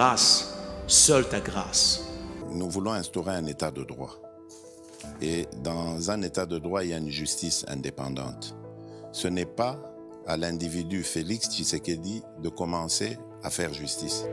grâce, seule ta grâce. Nous voulons instaurer un état de droit. Et dans un état de droit, il y a une justice indépendante. Ce n'est pas à l'individu Félix Tshisekedi de commencer à faire justice.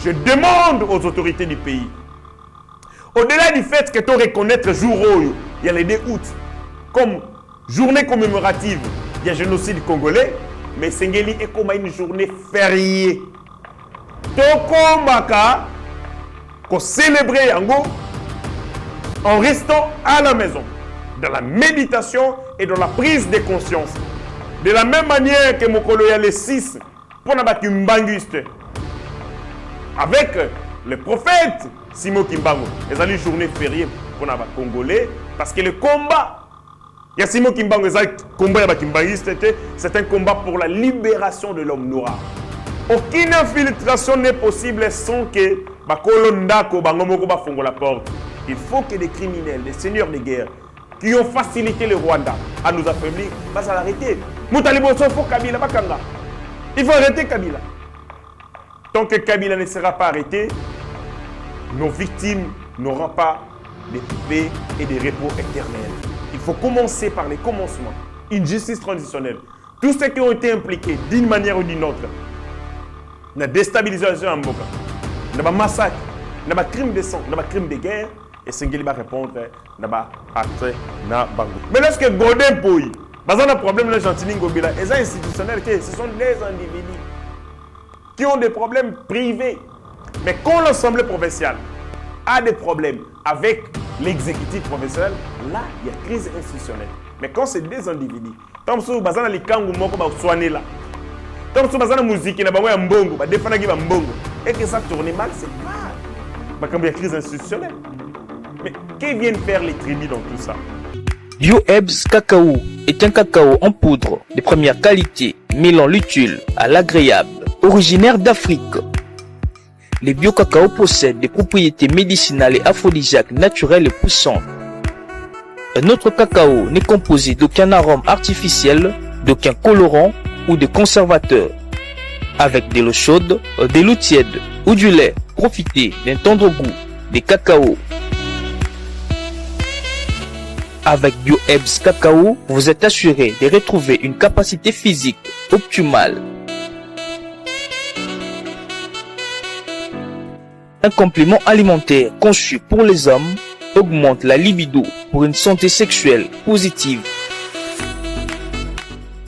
Je demande aux autorités du pays, au-delà du fait que tu reconnaître jour où il y a le 2 août comme journée commémorative du génocide congolais, mais Sengeli est comme une journée fériée. Tokomaka, qu'on célébrer Yango en restant à la maison, dans la méditation et dans la prise de conscience. De la même manière que Mokolo y a les 6 pour n'abattre Mbanguiste. Avec le prophète Simon Kimbangu. Ils ont une journée fériée pour les Congolais parce que le combat, il y a Simon Kimbangu, c'est un combat pour la libération de l'homme noir. Aucune infiltration n'est possible sans que la porte. Il faut que des criminels, des seigneurs de guerre qui ont facilité le Rwanda à nous affaiblir, va l'arrêter. Il faut arrêter Kabila. Tant que Kabila ne sera pas arrêté, nos victimes n'auront pas de paix et de repos éternels. Il faut commencer par les commencements. Une justice transitionnelle. Tous ceux qui ont été impliqués d'une manière ou d'une autre, dans la déstabilisation en Mboka, dans le massacre, dans le crime de sang, dans le crime de guerre, et Sengeli va répondre dans l'acte na Bango. Mais lorsque Godin Pouy, il y a un problème de Gentini Ngobila, et ça institutionnel, ce sont des individus qui ont des problèmes privés. Mais quand l'Assemblée provinciale a des problèmes avec l'exécutif provincial, là, il y a crise institutionnelle. Mais quand c'est des individus, comme si vous avez les kangu moko ba soigner là, comme si vous avez la musique, na bango ya mbongo, ba défendre ki ba mbongo, et que ça tourne mal, c'est pas comme il y a crise institutionnelle. Mais que viennent faire les tribus dans tout ça? Bio-Ebs Cacao est un cacao en poudre de première qualité, mêlant l'utile à l'agréable. Originaire d'Afrique, les bio-cacao possèdent des propriétés médicinales et aphrodisiaques naturelles et puissantes. Notre cacao n'est composé d'aucun arôme artificiel, d'aucun colorant ou de conservateur. Avec de l'eau chaude, de l'eau tiède ou du lait, profitez d'un tendre goût des cacao. Avec Bio-Ebs Cacao, vous êtes assuré de retrouver une capacité physique optimale. Un complément alimentaire conçu pour les hommes augmente la libido pour une santé sexuelle positive.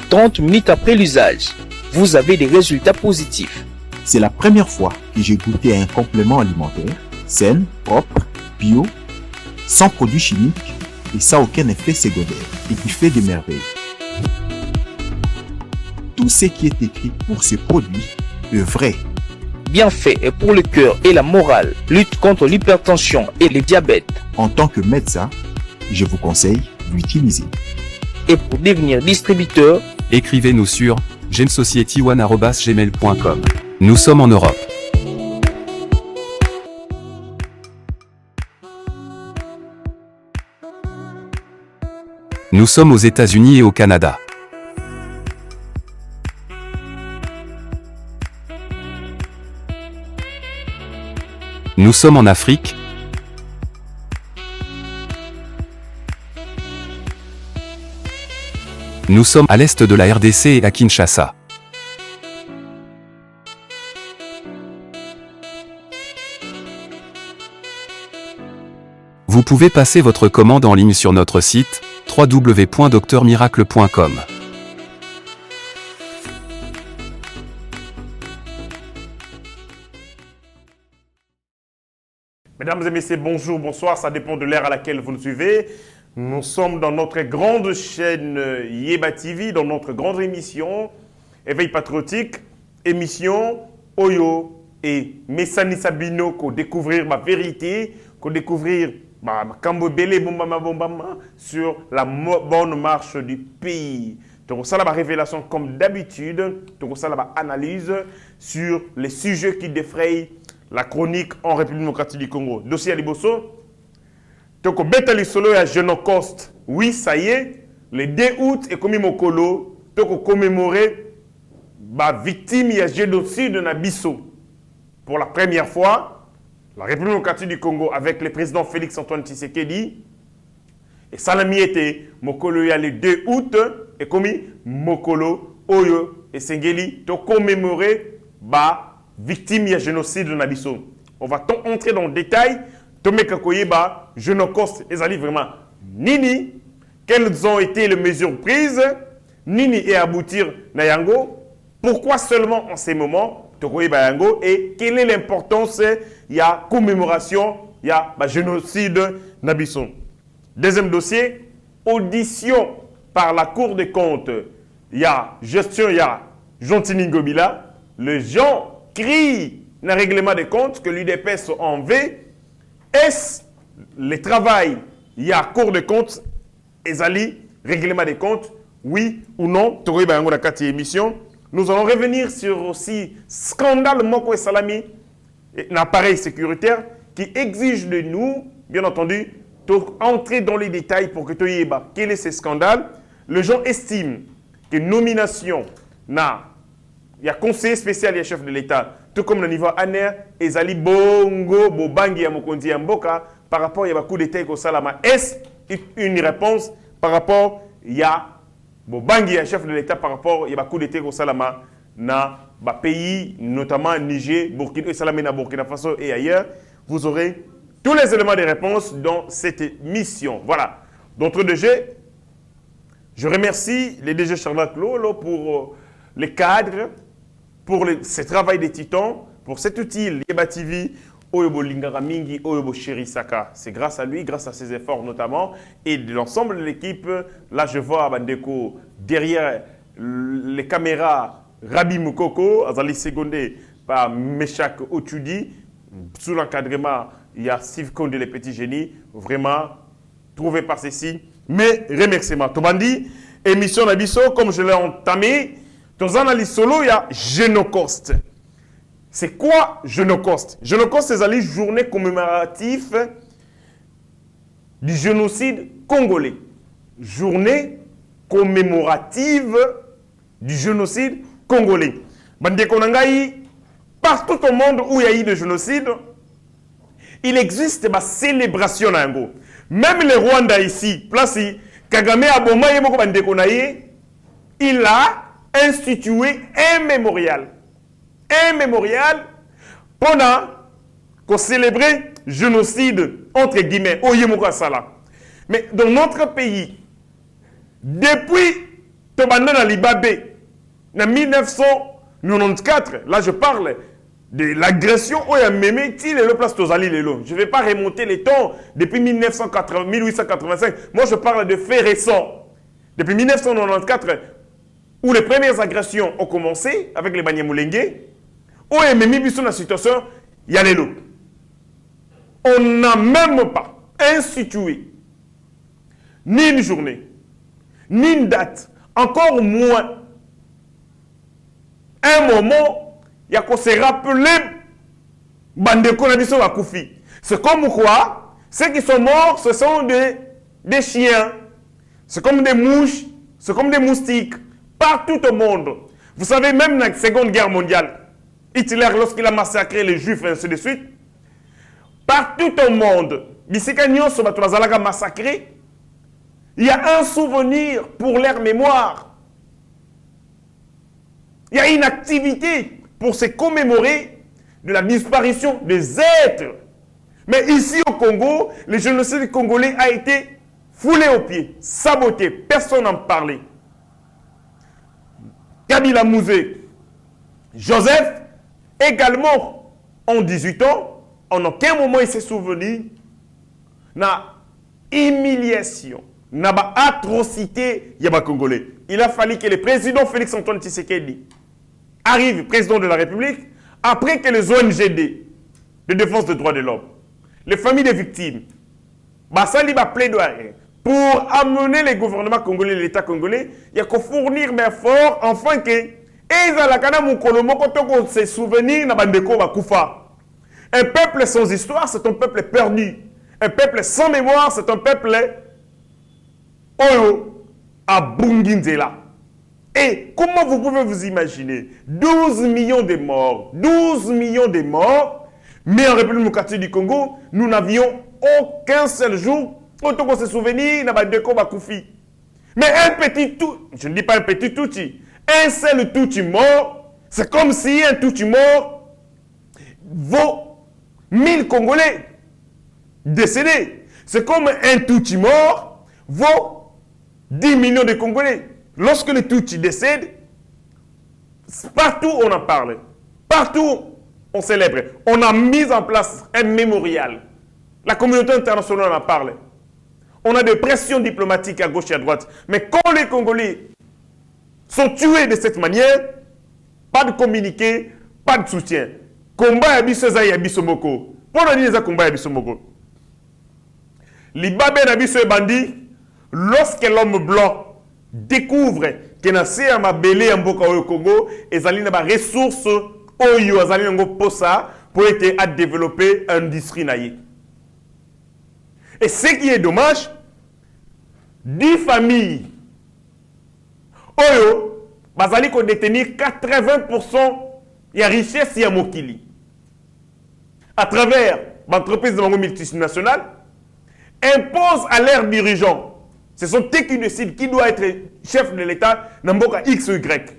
30 minutes après l'usage, vous avez des résultats positifs. C'est la première fois que j'ai goûté à un complément alimentaire sain, propre, bio, sans produits chimiques et sans aucun effet secondaire et qui fait des merveilles. Tout ce qui est écrit pour ce produit est vrai. Bienfait est pour le cœur et la morale, lutte contre l'hypertension et le diabète. En tant que médecin, je vous conseille d'utiliser. Et pour devenir distributeur, écrivez-nous sur gemsociety1@gmail.com. Nous sommes en Europe. Nous sommes aux États-Unis et au Canada. Nous sommes en Afrique. Nous sommes à l'est de la RDC et à Kinshasa. Vous pouvez passer votre commande en ligne sur notre site www.docteurmiracle.com. Mesdames et messieurs, bonjour, bonsoir, ça dépend de l'ère à laquelle vous nous suivez. Nous sommes dans notre grande chaîne Yeba TV, dans notre grande émission Éveil patriotique, émission Oyo et Messani Sabino, qu'on découvrir ma vérité, qu'on découvrir sur la bonne marche du pays. Donc ça, la révélation comme d'habitude, donc ça, la analyse sur les sujets qui défrayent la chronique en République démocratique du Congo. Dossier à Liboso. Donc, Betali Solo et Génocoste. Oui, ça y est, le 2 août, et comme Mokolo, donc commémorer la victime et génocide de Nabiso. Pour la première fois, la République démocratique du Congo, avec le président Félix-Antoine Tshisekedi, et Salami était Mokolo y a le 2 août, et comme Mokolo, Oyo et Sengeli, donc commémorer la victime et génocide de Nabiso. On va entrer dans le détail. Tomeka Koyeba, Génocoste, les alliés vraiment Nini, quelles ont été les mesures prises, Nini et aboutir Nayango, pourquoi seulement en ces moments, Tokoyeba Yango, et quelle est l'importance, il y a commémoration, il y a génocide Nabisson. Deuxième dossier, audition par la Cour des comptes, il y a gestion, il y a Jontini Ngobila, les gens crient dans le règlement des comptes que l'UDPS en V. Est-ce le travail, il y a Cour des comptes, Ezali, règlement des comptes, oui ou non, émission. Nous allons revenir sur aussi scandale Moko et Salami, un appareil sécuritaire qui exige de nous, bien entendu, d'entrer dans les détails pour que tu aies quel est ce scandale. Les gens estiment que nomination, il y a conseiller spécial et chef de l'État, tout comme le niveau ANER, Ezali Bongo, Bobangi, Yamokondi, Yamboka, par rapport à coup d'État au Salama. Est-ce une réponse par rapport à Bobangi, chef de l'État, par rapport à coup d'État au Salama, dans les pays, notamment Niger, Burkina, Salamina, Burkina Faso et ailleurs? Vous aurez tous les éléments de réponse dans cette mission. Voilà. D'entre deux jeux, je remercie les DG Charlotte Lolo pour les cadres, pour ce travail des titans, pour cet outil, Yeba TV, Oyobo Lingara Mingi, Oyobo Chéri Saka. C'est grâce à lui, grâce à ses efforts notamment, et de l'ensemble de l'équipe. Là, je vois Bandeko derrière les caméras, Rabi Moukoko, Azali Segondé par Meshak Otudi. Sous l'encadrement, il y a Steve Konde, les petits génies, vraiment trouvé par ceci. Mais remerciements. Tobandi, émission Nabiso, comme je l'ai entamé. Dans un analyse solo, il y a Génocoste. C'est quoi Génocoste? Génocoste, c'est la journée commémorative du génocide congolais. Journée commémorative du génocide congolais. Bandekonangaï, partout au monde où il y a eu de génocide, il existe une célébration. Même le Rwanda ici, place Kagame Aboma Yemoko Bandekonaï, il a institué un mémorial. Un mémorial pour célébrer le génocide, entre guillemets, au Yemoko Sala. Mais dans notre pays, depuis Tobanda Libabé, en 1994, là je parle de l'agression où il y a mémé, le place Tozali Lelo. Je ne vais pas remonter les temps depuis 1885. Moi je parle de faits récents. Depuis 1994, où les premières agressions ont commencé avec les Banyamulenge, où il y a mémé dans la situation, il y a les lots. On n'a même pas institué ni une journée, ni une date, encore moins un moment, il y a qu'on se rappeler Bandeko Nabiso Wakoufi. C'est comme quoi, ceux qui sont morts, ce sont des chiens, c'est comme des mouches, c'est comme des moustiques, partout au monde. Vous savez, même dans la Seconde Guerre mondiale, Hitler, lorsqu'il a massacré les Juifs et ainsi de suite, partout au monde, massacré, il y a un souvenir pour leur mémoire. Il y a une activité pour se commémorer de la disparition des êtres. Mais ici au Congo, le génocide congolais a été foulé aux pieds, saboté, personne n'en parlait. Kabila Mouzé, Joseph, également en 18 ans, en aucun moment il s'est souvenu de la humiliation, n'a pas atrocité yaba Congolais. Il a fallu que le président Félix Antoine Tshisekedi arrive président de la République après que les ONG de défense des droits de l'homme, les familles des victimes, basali ba plaidoyer pour amener les gouvernements congolais, l'État congolais, il y a qu'à fournir mes efforts afin que se souvenir na bandeko bakufa. Un peuple sans histoire, c'est un peuple perdu. Un peuple sans mémoire, c'est un peuple oyo à Bunginzela. Et comment vous pouvez vous imaginer 12 millions de morts, 12 millions de morts, mais en République démocratique du Congo, nous n'avions aucun seul jour pour se souvenir na bandeko bakufi. Mais un petit tout, je ne dis pas un petit touti, un seul touti mort, c'est comme si un touti mort vaut 1000 Congolais décédés. C'est comme un touti mort vaut 10 millions de Congolais. Lorsque le touti décède, partout on en parle. Partout on célèbre. On a mis en place un mémorial. La communauté internationale en parle. On a des pressions diplomatiques à gauche et à droite. Mais quand les Congolais sont tués de cette manière, pas de communiqué, pas de soutien. Combat yabiso za yabiso moko. Pour nous dire combat yabiso moko. Libabe yabiso bandi, lorsque l'homme blanc découvre que na se amabele mboka au Congo, ezali na ba ressources oyo azali ngo posa pour être à développer industrie naïe. Et ce qui est dommage, 10 familles oyo bazali ko détenir 80% de la richesse ya mokili à travers l'entreprise de multinationale, impose à leurs dirigeants, ce sont eux qui décident qui doit être chef de l'État dans Mboka X ou Y.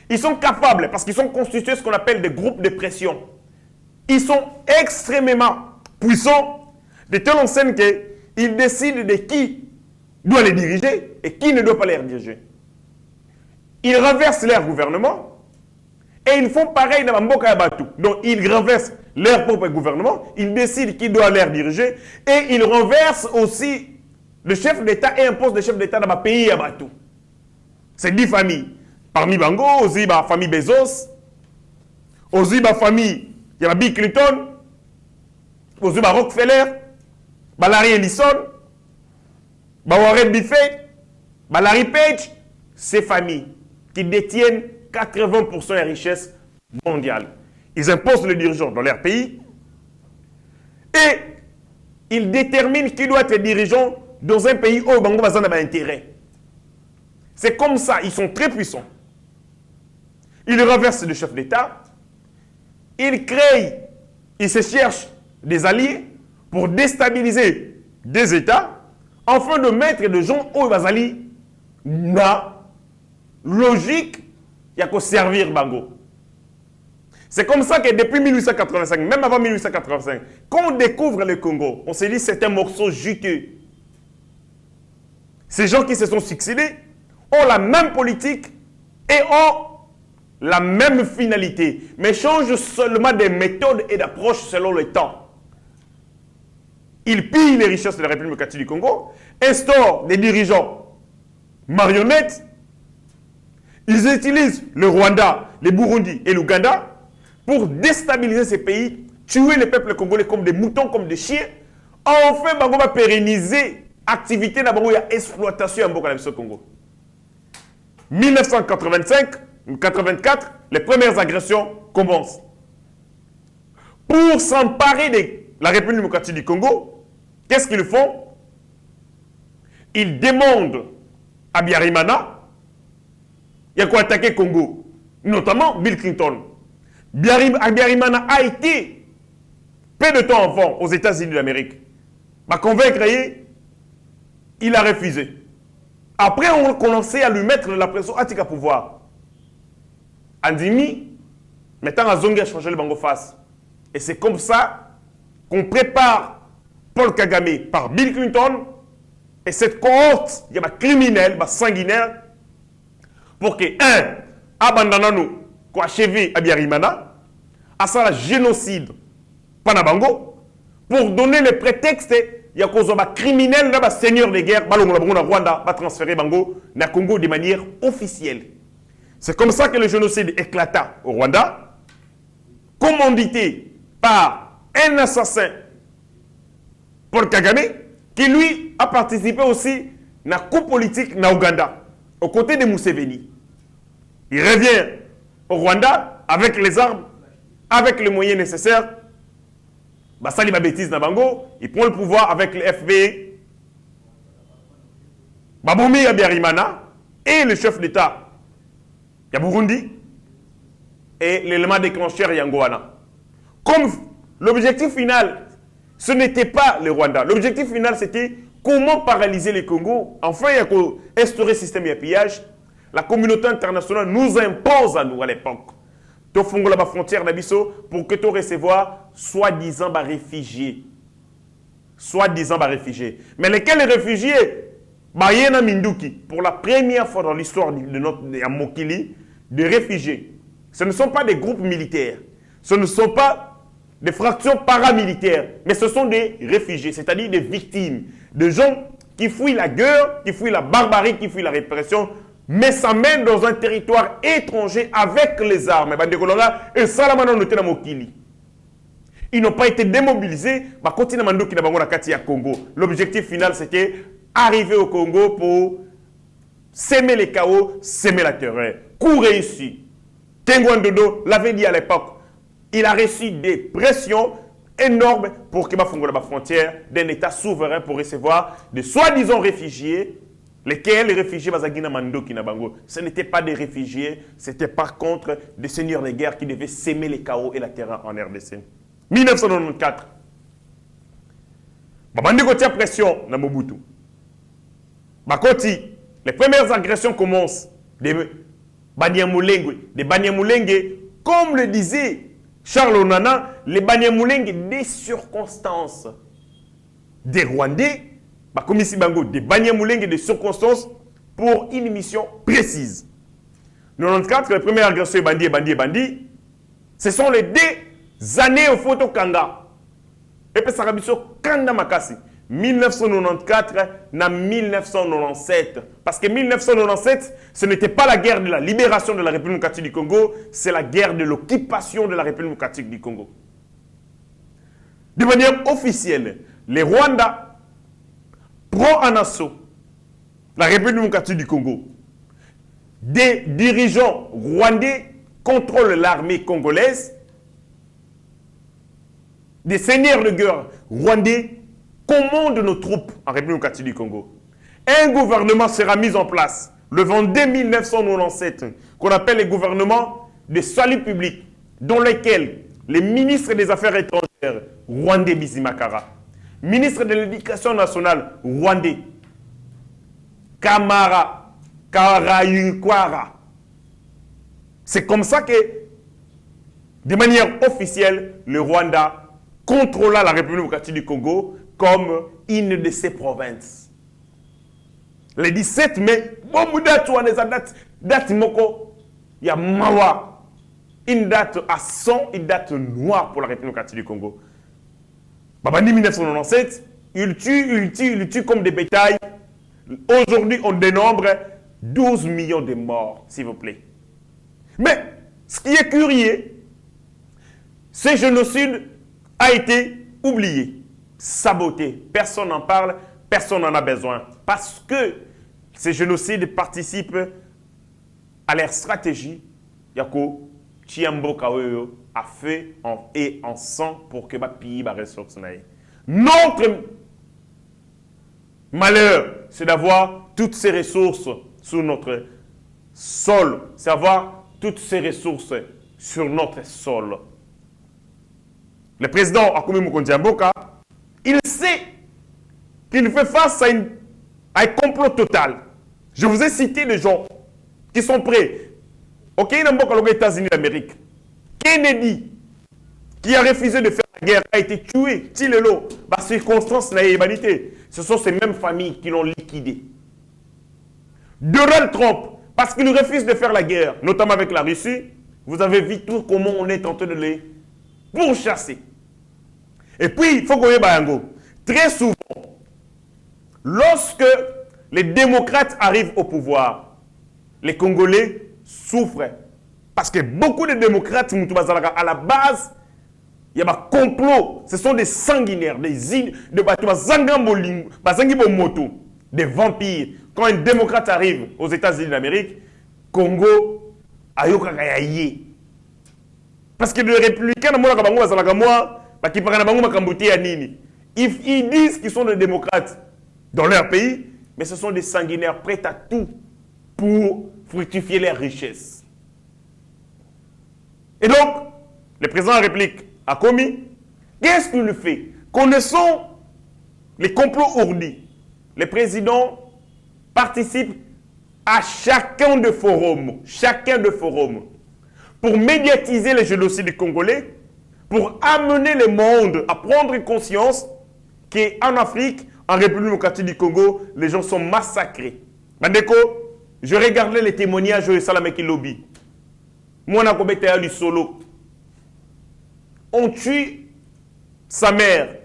Ils sont capables, parce qu'ils sont constitués ce qu'on appelle des groupes de pression. Ils sont extrêmement puissants, de telle enseigne qu'ils décident de qui doit les diriger et qui ne doit pas les diriger. Ils renversent leur gouvernement et ils font pareil dans Mboka Yabatou. Donc ils renversent leur propre gouvernement, ils décident qui doit les diriger et ils renversent aussi le chef d'État et imposent le chef d'État dans le pays Yabatou. C'est 10 familles. Parmi Bango, aussi la famille Bezos, aussi la famille Bill Clinton, aussi Rockefeller, Larry Ellison, Warren Buffett, Larry Page, ces familles qui détiennent 80% de la richesse mondiale. Ils imposent le dirigeant dans leur pays et ils déterminent qui doit être dirigeant dans un pays où Bango Bazan a intérêt. C'est comme ça, ils sont très puissants. Ils renversent le chef d'État, ils créent, ils se cherchent des alliés pour déstabiliser des États afin de mettre des gens où Bazali na logique, il y a qu'à servir Bango. C'est comme ça que depuis 1885, même avant 1885, quand on découvre le Congo, on se dit c'est un morceau juteux. Ces gens qui se sont succédés ont la même politique et ont la même finalité, mais changent seulement des méthodes et d'approches selon le temps. Ils pillent les richesses de la République démocratique du Congo, instaurent des dirigeants marionnettes, ils utilisent le Rwanda, le Burundi et l'Ouganda pour déstabiliser ces pays, tuer les peuples congolais comme des moutons, comme des chiens. Enfin, on va pérenniser l'activité d'exploitation au Congo. 1985-84, les premières agressions commencent. Pour s'emparer de la République démocratique du Congo, qu'est-ce qu'ils font? Ils demandent à Biarimana, il y a quoi attaquer Congo, notamment Bill Clinton. Biarimana a été, peu de temps avant, aux États-Unis d'Amérique. M'a convaincre, il a refusé. Après, on a commencé à lui mettre la pression à tika pouvoir. Andimi, maintenant, Azongi a changé le bango face. Et c'est comme ça qu'on prépare Paul Kagame par Bill Clinton et cette cohorte, il y a des criminels, des sanguinaires, pour que, un, abandonnons-nous, qu'on achève à Biarimana, à ça, le génocide, Panabango, pour donner le prétexte il y a des criminels, des seigneurs de guerre, na Rwanda, va transférer Bango na Congo de manière officielle. C'est comme ça que le génocide éclata au Rwanda, commandité par un assassin, Paul Kagame, qui lui a participé aussi à la coup politique na Ouganda, aux côtés de Museveni. Il revient au Rwanda avec les armes, avec les moyens nécessaires. Basali ba bêtise na bango, il prend le pouvoir avec le FB. Baboumi Yabiarimana et le chef d'État ya Burundi et l'élément déclencheur Yangoana. Comme l'objectif final, ce n'était pas le Rwanda. L'objectif final, c'était comment paralyser le Congo. Enfin, il y a instaurer le système de pillage. La communauté internationale nous impose à nous à l'époque. Tu as la frontière d'Abisso pour que tu recevoir soi-disant réfugiés. Soi-disant réfugiés. Mais lesquels réfugiés? Bayena Minduki, pour la première fois dans l'histoire de notre Mokili, des réfugiés. Ce ne sont pas des groupes militaires. Ce ne sont pas des fractions paramilitaires. Mais ce sont des réfugiés, c'est-à-dire des victimes. Des gens qui fuient la guerre, qui fuient la barbarie, qui fuient la répression, mais s'amènent dans un territoire étranger avec les armes. Et Salamana noté dans Mokili. Ils n'ont pas été démobilisés. Congo. L'objectif final, c'était arriver au Congo pour s'aimer les chaos, s'aimer la terreur. Coup réussi. Tengo Ndodo l'avait dit à l'époque. Il a reçu des pressions énormes pour que la frontière d'un État souverain pour recevoir des soi-disant réfugiés, lesquels les réfugiés Bazagina Mando Kinabango. Ce n'étaient pas des réfugiés, c'était par contre des seigneurs de guerre qui devaient s'aimer les chaos et la terreur en RDC. 1994. Babandiko tient pression dans Mobutu. Bakoti, les premières agressions commencent des Banyamulenge, comme le disait Charles Onana, les Banyamulenge des circonstances des Rwandais, comme ici Bango, des Banyamulenge des circonstances pour une mission précise. 94, les premières agressions Bandi, ce sont les 2 années au photo Kanga. Et puis ça a Kanda Makasi. 1994 na 1997. Parce que 1997, ce n'était pas la guerre de la libération de la République démocratique du Congo, c'est la guerre de l'occupation de la République démocratique du Congo. De manière officielle, les Rwandais prennent en assaut la République démocratique du Congo. Des dirigeants rwandais contrôlent l'armée congolaise. Des seigneurs de guerre rwandais commandent nos troupes en République démocratique du Congo. Un gouvernement sera mis en place le 22 1997, qu'on appelle le gouvernement de salut public, dans lequel les ministres des Affaires étrangères rwandais Bizimakara, ministre de l'Éducation nationale rwandais Kamara Karayukwara. C'est comme ça que, de manière officielle, le Rwanda contrôla la République démocratique du Congo comme une de ses provinces. Le 17 mai, date moko, il y a Mawa, une date à 100, une date noire pour la République démocratique du Congo. Babani 1997, il tue comme des bétails. Aujourd'hui, on dénombre 12 millions de morts, s'il vous plaît. Mais, ce qui est curieux, ce génocide a été oublié, saboté. Personne n'en parle, personne n'en a besoin. Parce que ces génocides participent à leur stratégie. Yako, Chiambo Kaweyo a fait en sang pour que les pays les ressources. Notre malheur, c'est d'avoir toutes ces ressources sur notre sol. C'est d'avoir toutes ces ressources sur notre sol. Le président Akume Mukonzi Mboka, il sait qu'il fait face à un complot total. Je vous ai cité les gens qui sont prêts. Ok, il y a les États-Unis d'Amérique. Kennedy, qui a refusé de faire la guerre, a été tué. Tilelo, par circonstances de l'humanité. Ce sont ces mêmes familles qui l'ont liquidé. Donald Trump, parce qu'il refuse de faire la guerre, notamment avec la Russie, vous avez vu tout comment on est tenté de les pourchasser. Et puis, il faut qu'on y ait très souvent, Lorsque les démocrates arrivent au pouvoir, les Congolais souffrent. Parce que beaucoup de démocrates, à la base, il y a un complot. Ce sont des sanguinaires, des vampires. Quand un démocrate arrive aux États-Unis d'Amérique, Congo, ayokayaye. Parce que les républicains, ils disent qu'ils sont des démocrates dans leur pays, mais ce sont des sanguinaires prêts à tout pour fructifier leurs richesses. Et donc, le président de la République a commis. Qu'est-ce qu'il fait? Connaissant les complots ourdis, les présidents participent à chacun des forums, pour médiatiser le génocide du Congolais, pour amener le monde à prendre conscience qu'en Afrique, en République démocratique du Congo, les gens sont massacrés. Bandeko, je regardais les témoignages de Salameki Lobby. Moi, je suis solo. On tue sa mère.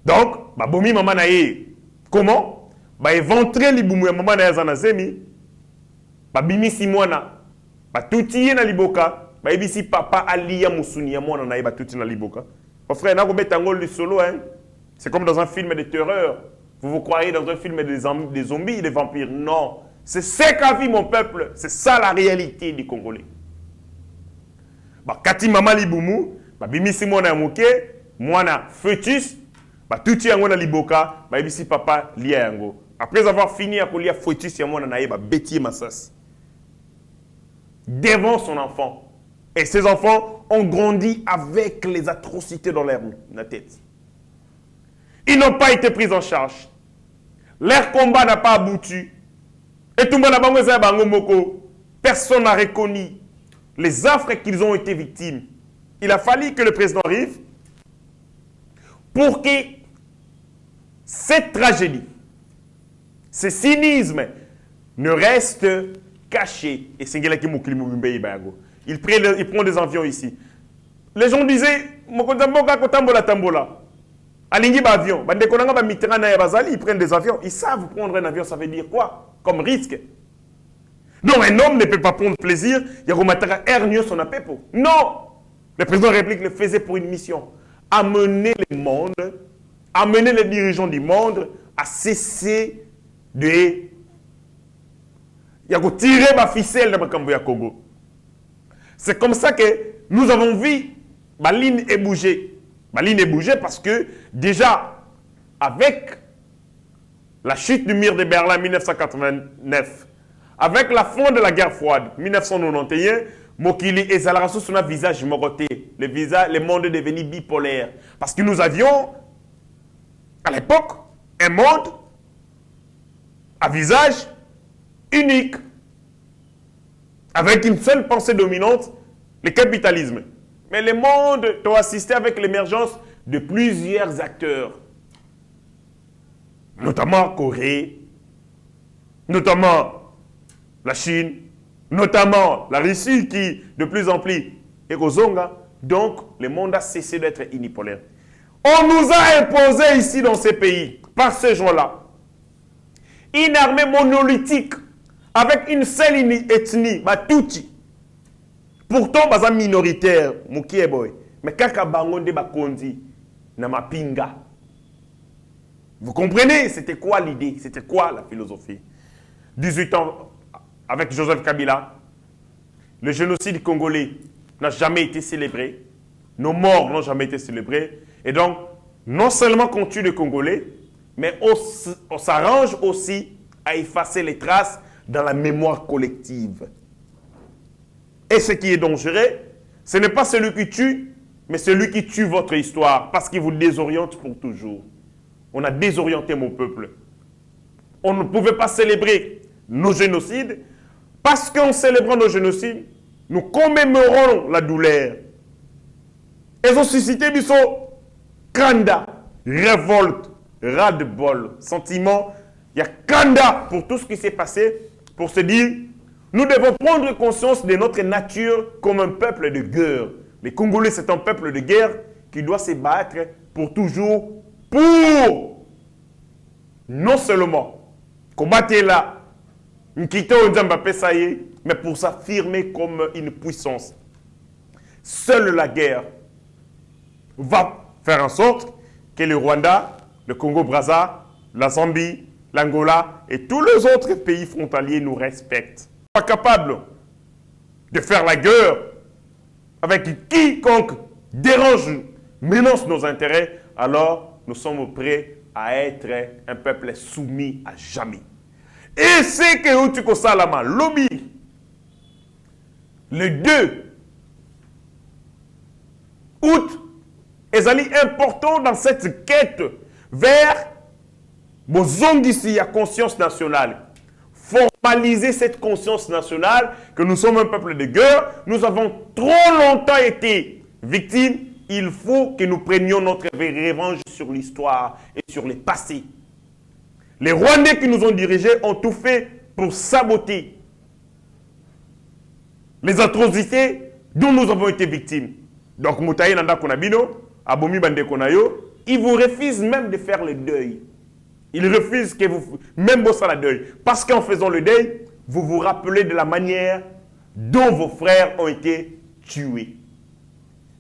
Donc, bomi maman nae. Comment? Éventrer les boumou maman nae zanazemi. Bimi si mwana. Touti na liboka. Ibisi papa aliya musuni ya mwana nae touti na liboka. Mon frère, n'a pas du solo, hein? C'est comme dans un film de terreur. Vous croyez dans un film des zombies, des vampires? Non. C'est ce qu'a vu mon peuple. C'est ça la réalité du Congolais. Kati mama libumu, bimisi mwana muke, mwana fœtus, tuti yango na liboka, ibisi papa lia yango. Après avoir fini à kolia fœtus ya mwana na yeba beti masas. Devant son enfant. Et ses enfants ont grandi avec les atrocités dans leur tête. Ils n'ont pas été pris en charge. Leur combat n'a pas abouti. Et tout le monde personne n'a reconnu les affres qu'ils ont été victimes. Il a fallu que le président arrive pour que cette tragédie, ce cynisme ne reste caché. Et c'est il prend des avions ici. Les gens disaient, Alingi avion, ils prennent des avions. Ils savent prendre un avion, ça veut dire quoi? Comme risque. Non, un homme ne peut pas prendre plaisir. Il y a Ernio son apepo. Non! Le président de la République le faisait pour une mission. Amener le monde, amener les dirigeants du monde à cesser de... Il y a tirer ma ficelle dans le Congo. C'est comme ça que nous avons vu ma ligne est bougée. Ma ligne est bougée parce que déjà, avec la chute du mur de Berlin en 1989, avec la fin de la guerre froide, 1991, Mokili et Zalarasso sont un visage moroté. Le monde est devenu bipolaire. Parce que nous avions, à l'époque, un monde à visage unique. Avec une seule pensée dominante, le capitalisme. Mais le monde doit assister avec l'émergence de plusieurs acteurs. Notamment Corée, notamment la Chine, notamment la Russie qui, de plus en plus, est au Zonga. Donc, le monde a cessé d'être unipolaire. On nous a imposé ici dans ces pays, par ces gens-là, une armée monolithique avec une seule ethnie, Batuti. Pourtant, baza minoritaire, Mukieboy. Mais kaka bangonde bakondi, na mapinga. Vous comprenez? C'était quoi l'idée? C'était quoi la philosophie? 18 ans avec Joseph Kabila, le génocide congolais n'a jamais été célébré. Nos morts n'ont jamais été célébrés. Et donc, non seulement qu'on tue les Congolais, mais on s'arrange aussi à effacer les traces dans la mémoire collective. Et ce qui est dangereux, ce n'est pas celui qui tue, mais celui qui tue votre histoire, parce qu'il vous désoriente pour toujours. On a désorienté mon peuple. On ne pouvait pas célébrer nos génocides, parce qu'en célébrant nos génocides, nous commémorons la douleur. Ils ont suscité biso kanda, révolte, ras-de-bol, sentiment. Il y a kanda pour tout ce qui s'est passé, pour se dire, nous devons prendre conscience de notre nature comme un peuple de guerre. Les Congolais, c'est un peuple de guerre qui doit se battre pour toujours pour non seulement combattre là, quitter Nzamba Pesaye, mais pour s'affirmer comme une puissance. Seule la guerre va faire en sorte que le Rwanda, le Congo-Brazza, la Zambie, l'Angola et tous les autres pays frontaliers nous respectent. Pas capable de faire la guerre avec quiconque dérange, menace nos intérêts, alors nous sommes prêts à être un peuple soumis à jamais. Et c'est que Utuko Salama, lobby, le 2 août, est important dans cette quête vers Bozongisi à conscience nationale. Formaliser cette conscience nationale que nous sommes un peuple de guerre, nous avons trop longtemps été victimes. Il faut que nous prenions notre revanche sur l'histoire et sur le passé. Les Rwandais qui nous ont dirigés ont tout fait pour saboter les atrocités dont nous avons été victimes. Donc, Moutaï Nanda Konabino, Abomi Bande Konayo, ils vous refusent même de faire le deuil. Ils refusent que vous, même bossez la deuil. Parce qu'en faisant le deuil, vous vous rappelez de la manière dont vos frères ont été tués.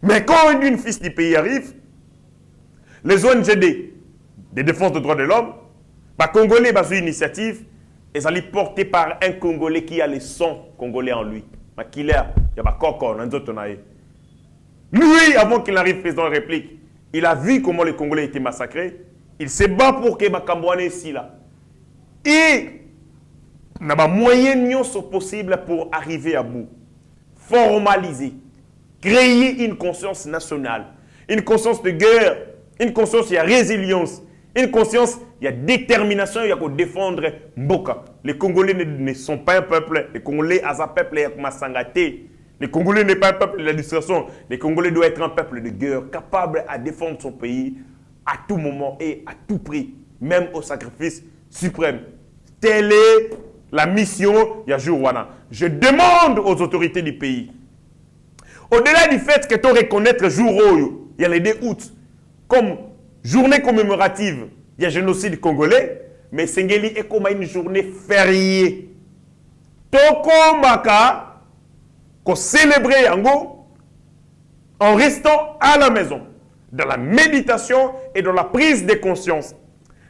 Mais quand une fils du pays arrive, les ONGD, des défenses des droits de l'homme, les Congolais ont une initiative, et ça est porté par un Congolais qui a le sang congolais en lui. Lui, avant qu'il arrive président de la République, il a vu comment les Congolais étaient massacrés. Il se bat pour que Makambouane ici là. Et il y a des moyens possibles pour arriver à bout. Formaliser. Créer une conscience nationale. Une conscience de guerre. Une conscience, il y a résilience. Une conscience, il y a détermination, il y a qu'on défendre Mboka. Les Congolais ne sont pas un peuple. Les Congolais, à un peuple, il y a Masangate. Les Congolais n'est pas un peuple de l'administration. Les Congolais doivent être un peuple de guerre, capable à défendre son pays à tout moment et à tout prix, même au sacrifice suprême. Telle est la mission Yajouwana. Je demande aux autorités du pays, au-delà du fait que tu reconnaître le jour où il y a le 2 août, comme journée commémorative, il y a génocide congolais, mais Sengeli est comme une journée fériée. Toko Maka, qu'on célébrer Yango en restant à la maison, dans la méditation et dans la prise de conscience.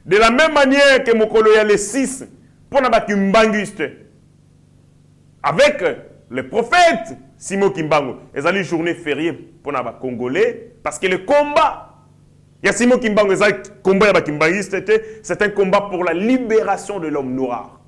De la même manière que Mokolo y a les 6 pour n'abattre Mbanguiste, avec le prophète Simo Kimbangu, ils ont une journée fériée pour les Congolais, parce que le combat, il y a Simo Kimbangu, c'est un combat pour la libération de l'homme noir.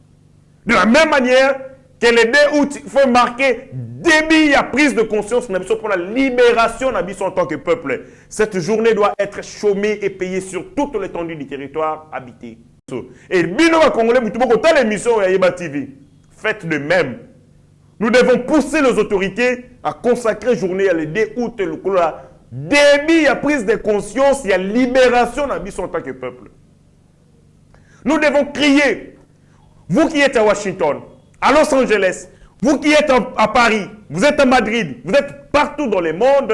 De la même manière que le 2 août, il faut marquer début à prise de conscience pour la libération de en tant que peuple. Cette journée doit être chômée et payée sur toute l'étendue du territoire habité. Et Bino Congolais, l'émission TV, faites de même. Nous devons pousser les autorités à consacrer journée à le 2 août, le début à prise de conscience et à libération de en tant que peuple. Nous devons crier, vous qui êtes à Washington, à Los Angeles, vous qui êtes à Paris, vous êtes à Madrid, vous êtes partout dans le monde,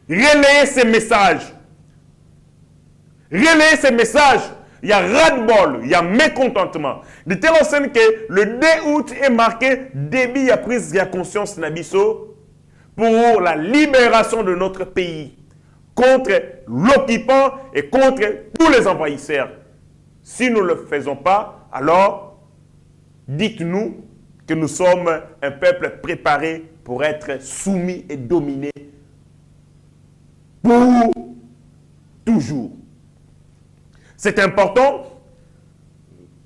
relayez ces messages. Relayez ces messages. Il y a ras-le-bol, il y a mécontentement. De telle sorte que le 2 août est marqué début à prise de conscience Nabiso pour la libération de notre pays contre l'occupant et contre tous les envahisseurs. Si nous ne le faisons pas, alors dites-nous que nous sommes un peuple préparé pour être soumis et dominé pour toujours. C'est important.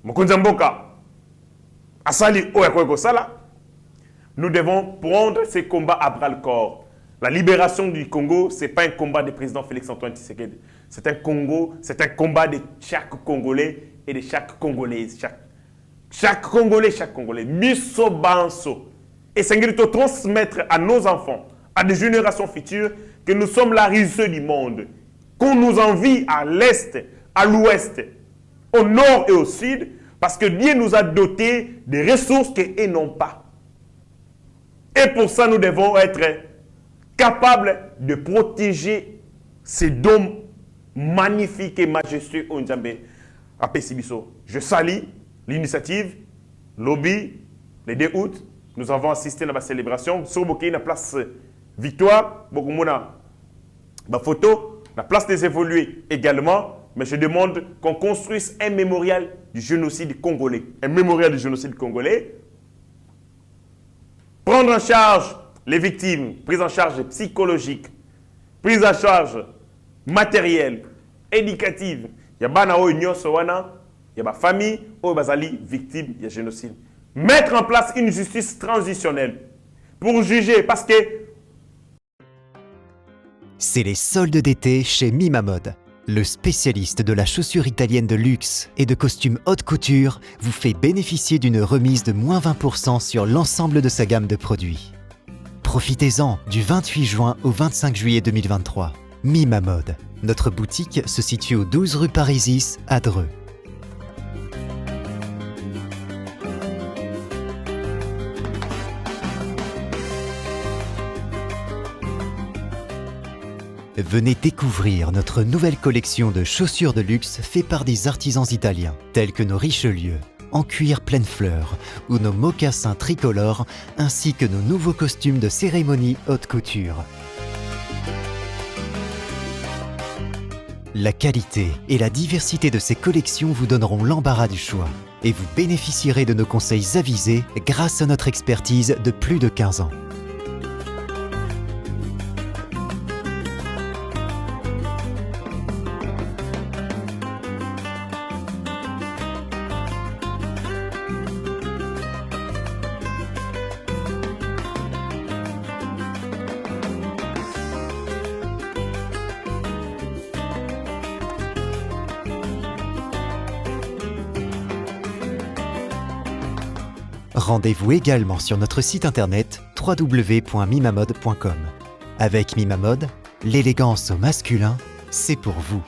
Nous devons prendre ces combats à bras-le-corps. La libération du Congo, ce n'est pas un combat du président Félix-Antoine Tshisekedi. C'est un combat de chaque Congolais et de chaque Congolaise. Chaque Congolais, Miso Banso. Et c'est de transmettre à nos enfants, à des générations futures, que nous sommes la risée du monde. Qu'on nous envie à l'Est, à l'Ouest, au Nord et au Sud, parce que Dieu nous a dotés des ressources qu'ils n'ont pas. Et pour ça, nous devons être capables de protéger ces dômes magnifiques et majestueux au Nzambé. après Sibiso. Je salue l'initiative, lobby, les 2 août. Nous avons assisté à la célébration. Sur la place Victoire, beaucoup ma photo, la place des évolués également. Mais je demande qu'on construise un mémorial du génocide congolais. Un mémorial du génocide congolais. Prendre en charge les victimes, prise en charge psychologique, prise en charge matérielle, éducative. Il y a des familles qui victimes du génocide. Mettre en place une justice transitionnelle pour juger parce que... C'est les soldes d'été chez Mima Mode. Le spécialiste de la chaussure italienne de luxe et de costumes haute couture vous fait bénéficier d'une remise de moins 20% sur l'ensemble de sa gamme de produits. Profitez-en du 28 juin au 25 juillet 2023. Mima Mode. Notre boutique se situe au 12 rue Parisis à Dreux. Venez découvrir notre nouvelle collection de chaussures de luxe faite par des artisans italiens, tels que nos Richelieu, en cuir pleine fleur, ou nos mocassins tricolores, ainsi que nos nouveaux costumes de cérémonie haute couture. La qualité et la diversité de ces collections vous donneront l'embarras du choix, et vous bénéficierez de nos conseils avisés grâce à notre expertise de plus de 15 ans. Rendez-vous également sur notre site internet www.mimamode.com. Avec Mima Mode, l'élégance au masculin, c'est pour vous.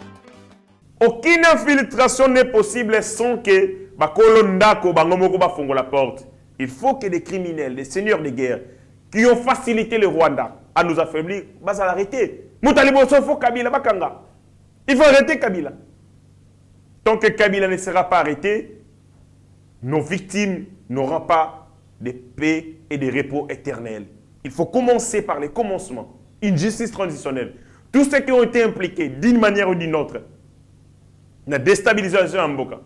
Aucune infiltration n'est possible sans que Bakolondako Bangomoko bafongo la porte. Il faut que des criminels, des seigneurs de guerre qui ont facilité le Rwanda à nous affaiblir, ça l'arrêter. Moutaliboso faut Kabila Bakanga. Il faut arrêter Kabila. Tant que Kabila ne sera pas arrêté, nos victimes n'auront pas de paix et de repos éternels. Il faut commencer par les commencements. Une justice transitionnelle. Tous ceux qui ont été impliqués d'une manière ou d'une autre, dans la déstabilisation en Mboka,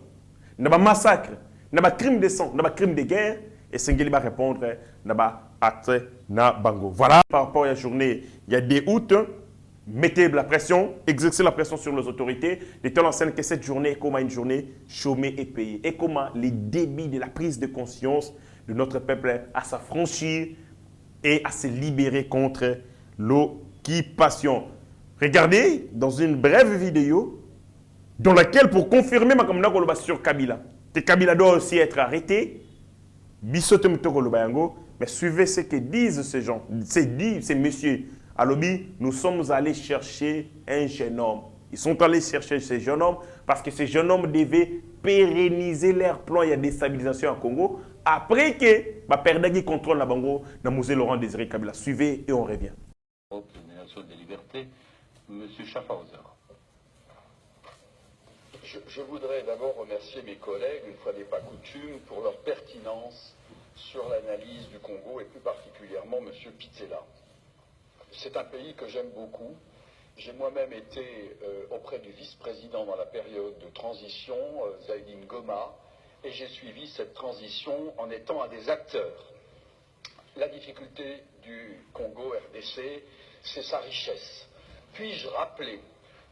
dans le massacre, dans le crime de sang, dans le crime de guerre, et Sengeli va répondre dans l'acte na bango. Voilà, par rapport à la journée, il y a 2 août, mettez la pression, exercez la pression sur les autorités, de telle enseigne que cette journée est comme une journée chômée et payée. Et comment les débits de la prise de conscience de notre peuple à s'affranchir et à se libérer contre l'occupation. Regardez dans une brève vidéo dans laquelle, pour confirmer ma communauté sur Kabila, que Kabila doit aussi être arrêté, mais suivez ce que disent ces gens, ces messieurs. À l'objet, nous sommes allés chercher un jeune homme. Ils sont allés chercher ce jeune homme parce que ce jeune homme devait pérenniser leur plan de déstabilisation au Congo après que Perdagui contrôle la Bango dans le musée Laurent Désiré Kabila. Suivez et on revient. Nation des libertés, M. Schaffhauser. Je voudrais d'abord remercier mes collègues, une fois n'est pas coutume, pour leur pertinence sur l'analyse du Congo et plus particulièrement M. Pittella. C'est un pays que j'aime beaucoup. J'ai moi-même été auprès du vice-président dans la période de transition, Zaïdine Goma, et j'ai suivi cette transition en étant un des acteurs. La difficulté du Congo RDC, c'est sa richesse. Puis-je rappeler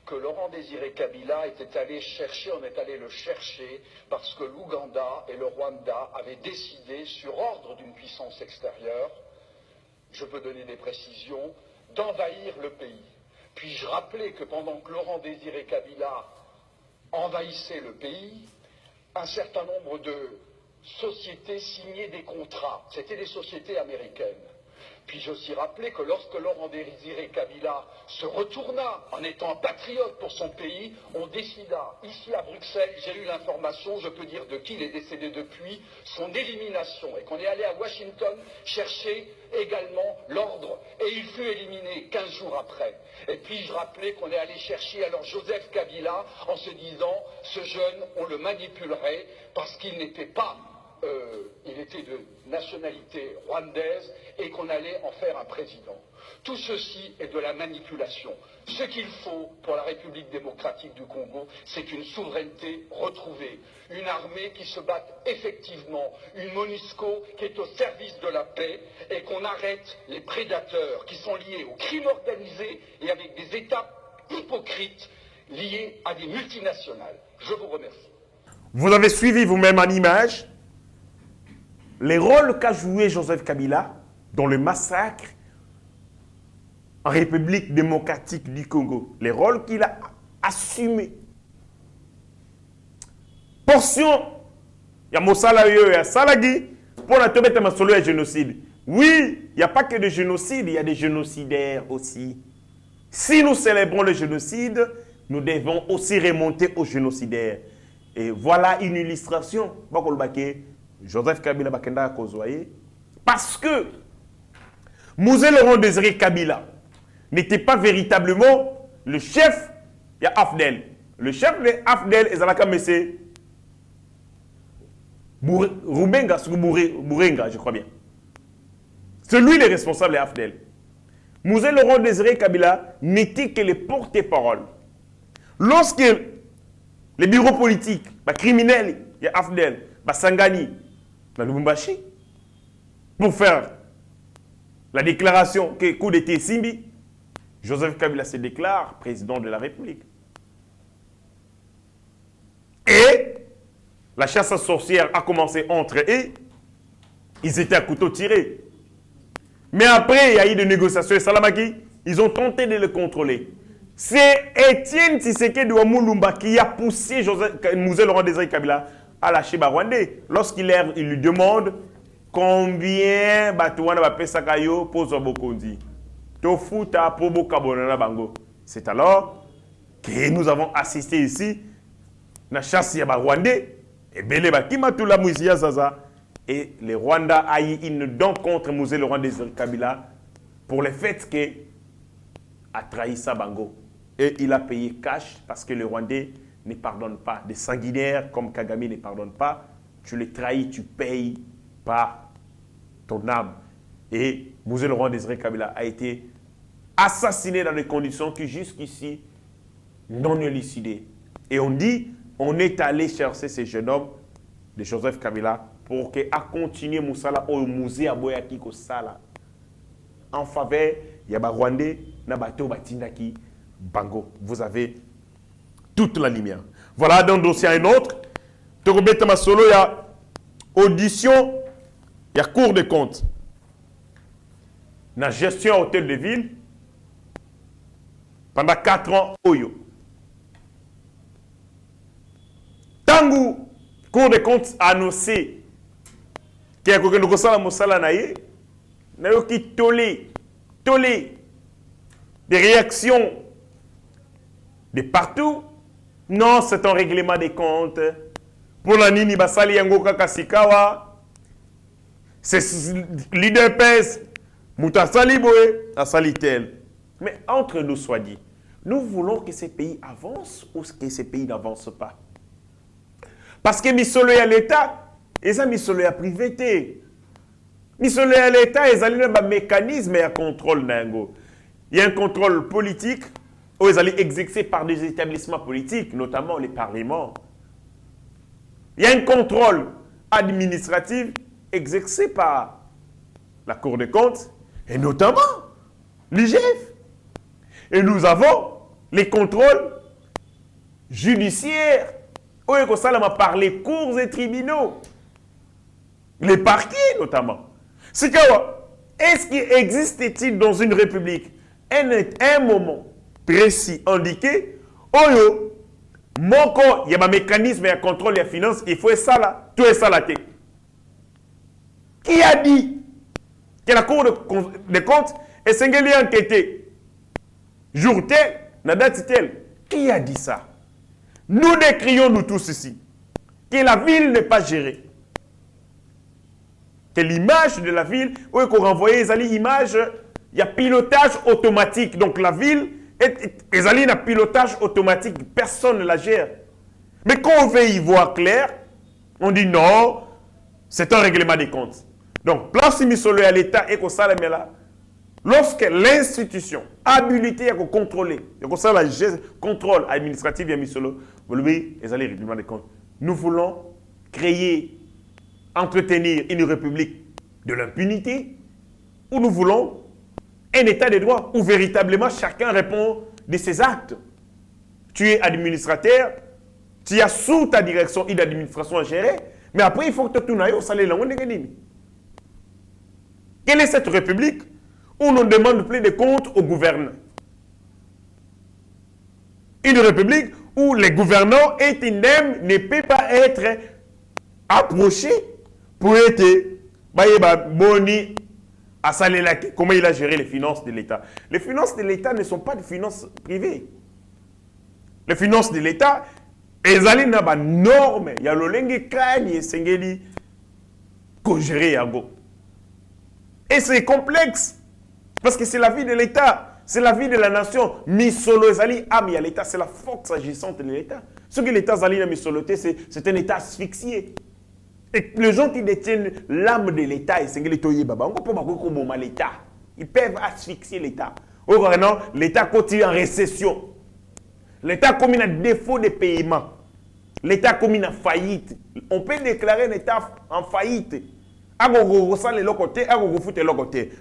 que Laurent Désiré Kabila était allé chercher, on est allé le chercher parce que l'Ouganda et le Rwanda avaient décidé, sur ordre d'une puissance extérieure, je peux donner des précisions, d'envahir le pays. Puis-je rappeler que pendant que Laurent Désiré Kabila envahissait le pays, un certain nombre de sociétés signaient des contrats. C'était des sociétés américaines. Puis-je aussi rappeler que lorsque Laurent Désiré Kabila se retourna en étant patriote pour son pays, on décida, ici à Bruxelles, j'ai eu l'information, je peux dire de qui il est décédé depuis, son élimination, et qu'on est allé à Washington chercher également l'ordre, et il fut éliminé 15 jours après. Et puis-je rappeler qu'on est allé chercher alors Joseph Kabila en se disant, ce jeune, on le manipulerait parce qu'il n'était pas... il était de nationalité rwandaise et qu'on allait en faire un président. Tout ceci est de la manipulation. Ce qu'il faut pour la République démocratique du Congo, c'est une souveraineté retrouvée, une armée qui se batte effectivement, une MONUSCO qui est au service de la paix et qu'on arrête les prédateurs qui sont liés au crime organisé et avec des États hypocrites liés à des multinationales. Je vous remercie. Vous avez suivi vous-même en image les rôles qu'a joué Joseph Kabila dans le massacre en République démocratique du Congo. Les rôles qu'il a assumés. Portion, il y a Moussala il y a Salagi, pour la tomber dans solo génocide. Oui, il n'y a pas que de génocide, il y a des génocidaires aussi. Si nous célébrons le génocide, nous devons aussi remonter aux génocidaires. Et voilà une illustration. Joseph Kabila Bakenda Kozoye, parce que Mouzé Laurent Désiré Kabila n'était pas véritablement le chef de AFDEL. Le chef de AFDEL est Zalaka Messé Roubenga, Bourenga, je crois bien. C'est lui le responsable de AFDEL. Mouzé Laurent Désiré Kabila n'était que le porte-parole. Lorsque les bureaux politiques, les criminels, il y a AFDEL, Sangani, dans Lubumbashi, pour faire la déclaration que coup d'État Simbi, Joseph Kabila se déclare président de la République. Et la chasse aux sorcières a commencé entre eux. Ils étaient à couteau tiré. Mais après, il y a eu des négociations et Salamaki, ils ont tenté de le contrôler. C'est Étienne Tshisekedi Ouamulumba qui a poussé Mouzé Laurent Désiré Kabila à lâcher Rwandais. Lorsqu'il lui demande combien Batouana va payer Sakayo pour Zobokondi. Tofuta pour Bokabonana Bango. C'est alors que nous avons assisté ici à la chasse à Rwandais. Et Bele Bakimatula Mouizia Zaza. Et les Rwandais a eu une don contre Mouzé Laurent Désiré Kabila pour le fait qu'il a trahi sa Bango. Et il a payé cash parce que les Rwandais ne pardonnent pas. Des sanguinaires comme Kagame ne pardonnent pas. Tu les trahis, tu payes par ton âme. Et Mouzé Laurent Désiré Kabila a été assassiné dans des conditions qui jusqu'ici non élucidées. Et on dit, on est allé chercher ce jeune homme de Joseph Kabila pour qu'il a continué Moussala au musée à Boyaki Sala en faveur de Rwandais, Nabato Batindaki Bango. Vous avez toute la lumière. Voilà d'un dossier à un autre. Togobeta Masolo, il y a audition, il y a cour des comptes. La gestion hôtel de ville, pendant 4 ans, Oyo. Tangu, cour des comptes a annoncé qu'il y a quelqu'un qui a Moussala Naye, qui tolé des réactions de partout. Non, c'est un règlement des comptes. Pour la Nini Basali Yangoka Kasikawa, c'est leader PES, Moutasali Boé, Asalitel. Mais entre nous soit dit, nous voulons que ces pays avancent ou que ces pays n'avancent pas. Parce que Missolo à l'État, et ça Missolo à privé. Missolo à l'État, ils ont un mécanisme et un contrôle. Il y a un contrôle politique où ils allaient exercer par des établissements politiques, notamment les parlements. Il y a un contrôle administratif exercé par la Cour des comptes et notamment l'IGF. Et nous avons les contrôles judiciaires où il y par les cours et tribunaux, les parquets notamment. C'est que, est-ce qu'il existe-t-il dans une république un moment précis indiqué où il y a un mécanisme et un contrôle des finances, il faut ça là, tout est ça là. Qui a dit que la Cour des comptes est singulière enquêtée. Jour tel, la date telle. Qui a dit ça? Nous décrions, nous tous ici, que la ville n'est pas gérée. Que l'image de la ville, où qu'on renvoyait les images, il y a pilotage automatique. Donc la ville, il y a pilotage automatique. Personne ne la gère. Mais quand on veut y voir clair, on dit non, c'est un règlement des comptes. Donc, place misolo à l'État et qu'on s'allume là. Lorsque l'institution habilitée à contrôler, et qu'on s'allume le contrôle administratif et misolo, vous le voyez, les règlements des comptes. Nous voulons créer, entretenir une république de l'impunité, où nous voulons un état de droit où véritablement chacun répond de ses actes. Tu es administrateur, tu as sous ta direction une administration à gérer, mais après il faut que tu ailles au salaire. Quelle est cette république où on ne demande plus de comptes aux gouvernants? Une république où les gouvernants et indemnes ne peuvent pas être approchés pour être boni à salaire. Comment il a géré les finances de l'État? Les finances de l'État ne sont pas des finances privées. Les finances de l'État, elles ont des normes. Il y a le lingue kani et sengeli qu'on gère. Et c'est complexe. Parce que c'est la vie de l'État. C'est la vie de la nation. Misolo ezali ami à l'État. C'est la force agissante de l'État. Ce que l'État zali na misoloté, c'est un État asphyxié. Et les gens qui détiennent l'âme de l'État, ils peuvent asphyxier l'État. L'État continue en récession. L'État commis un défaut de paiement. L'État commis en faillite. On peut déclarer l'État en faillite.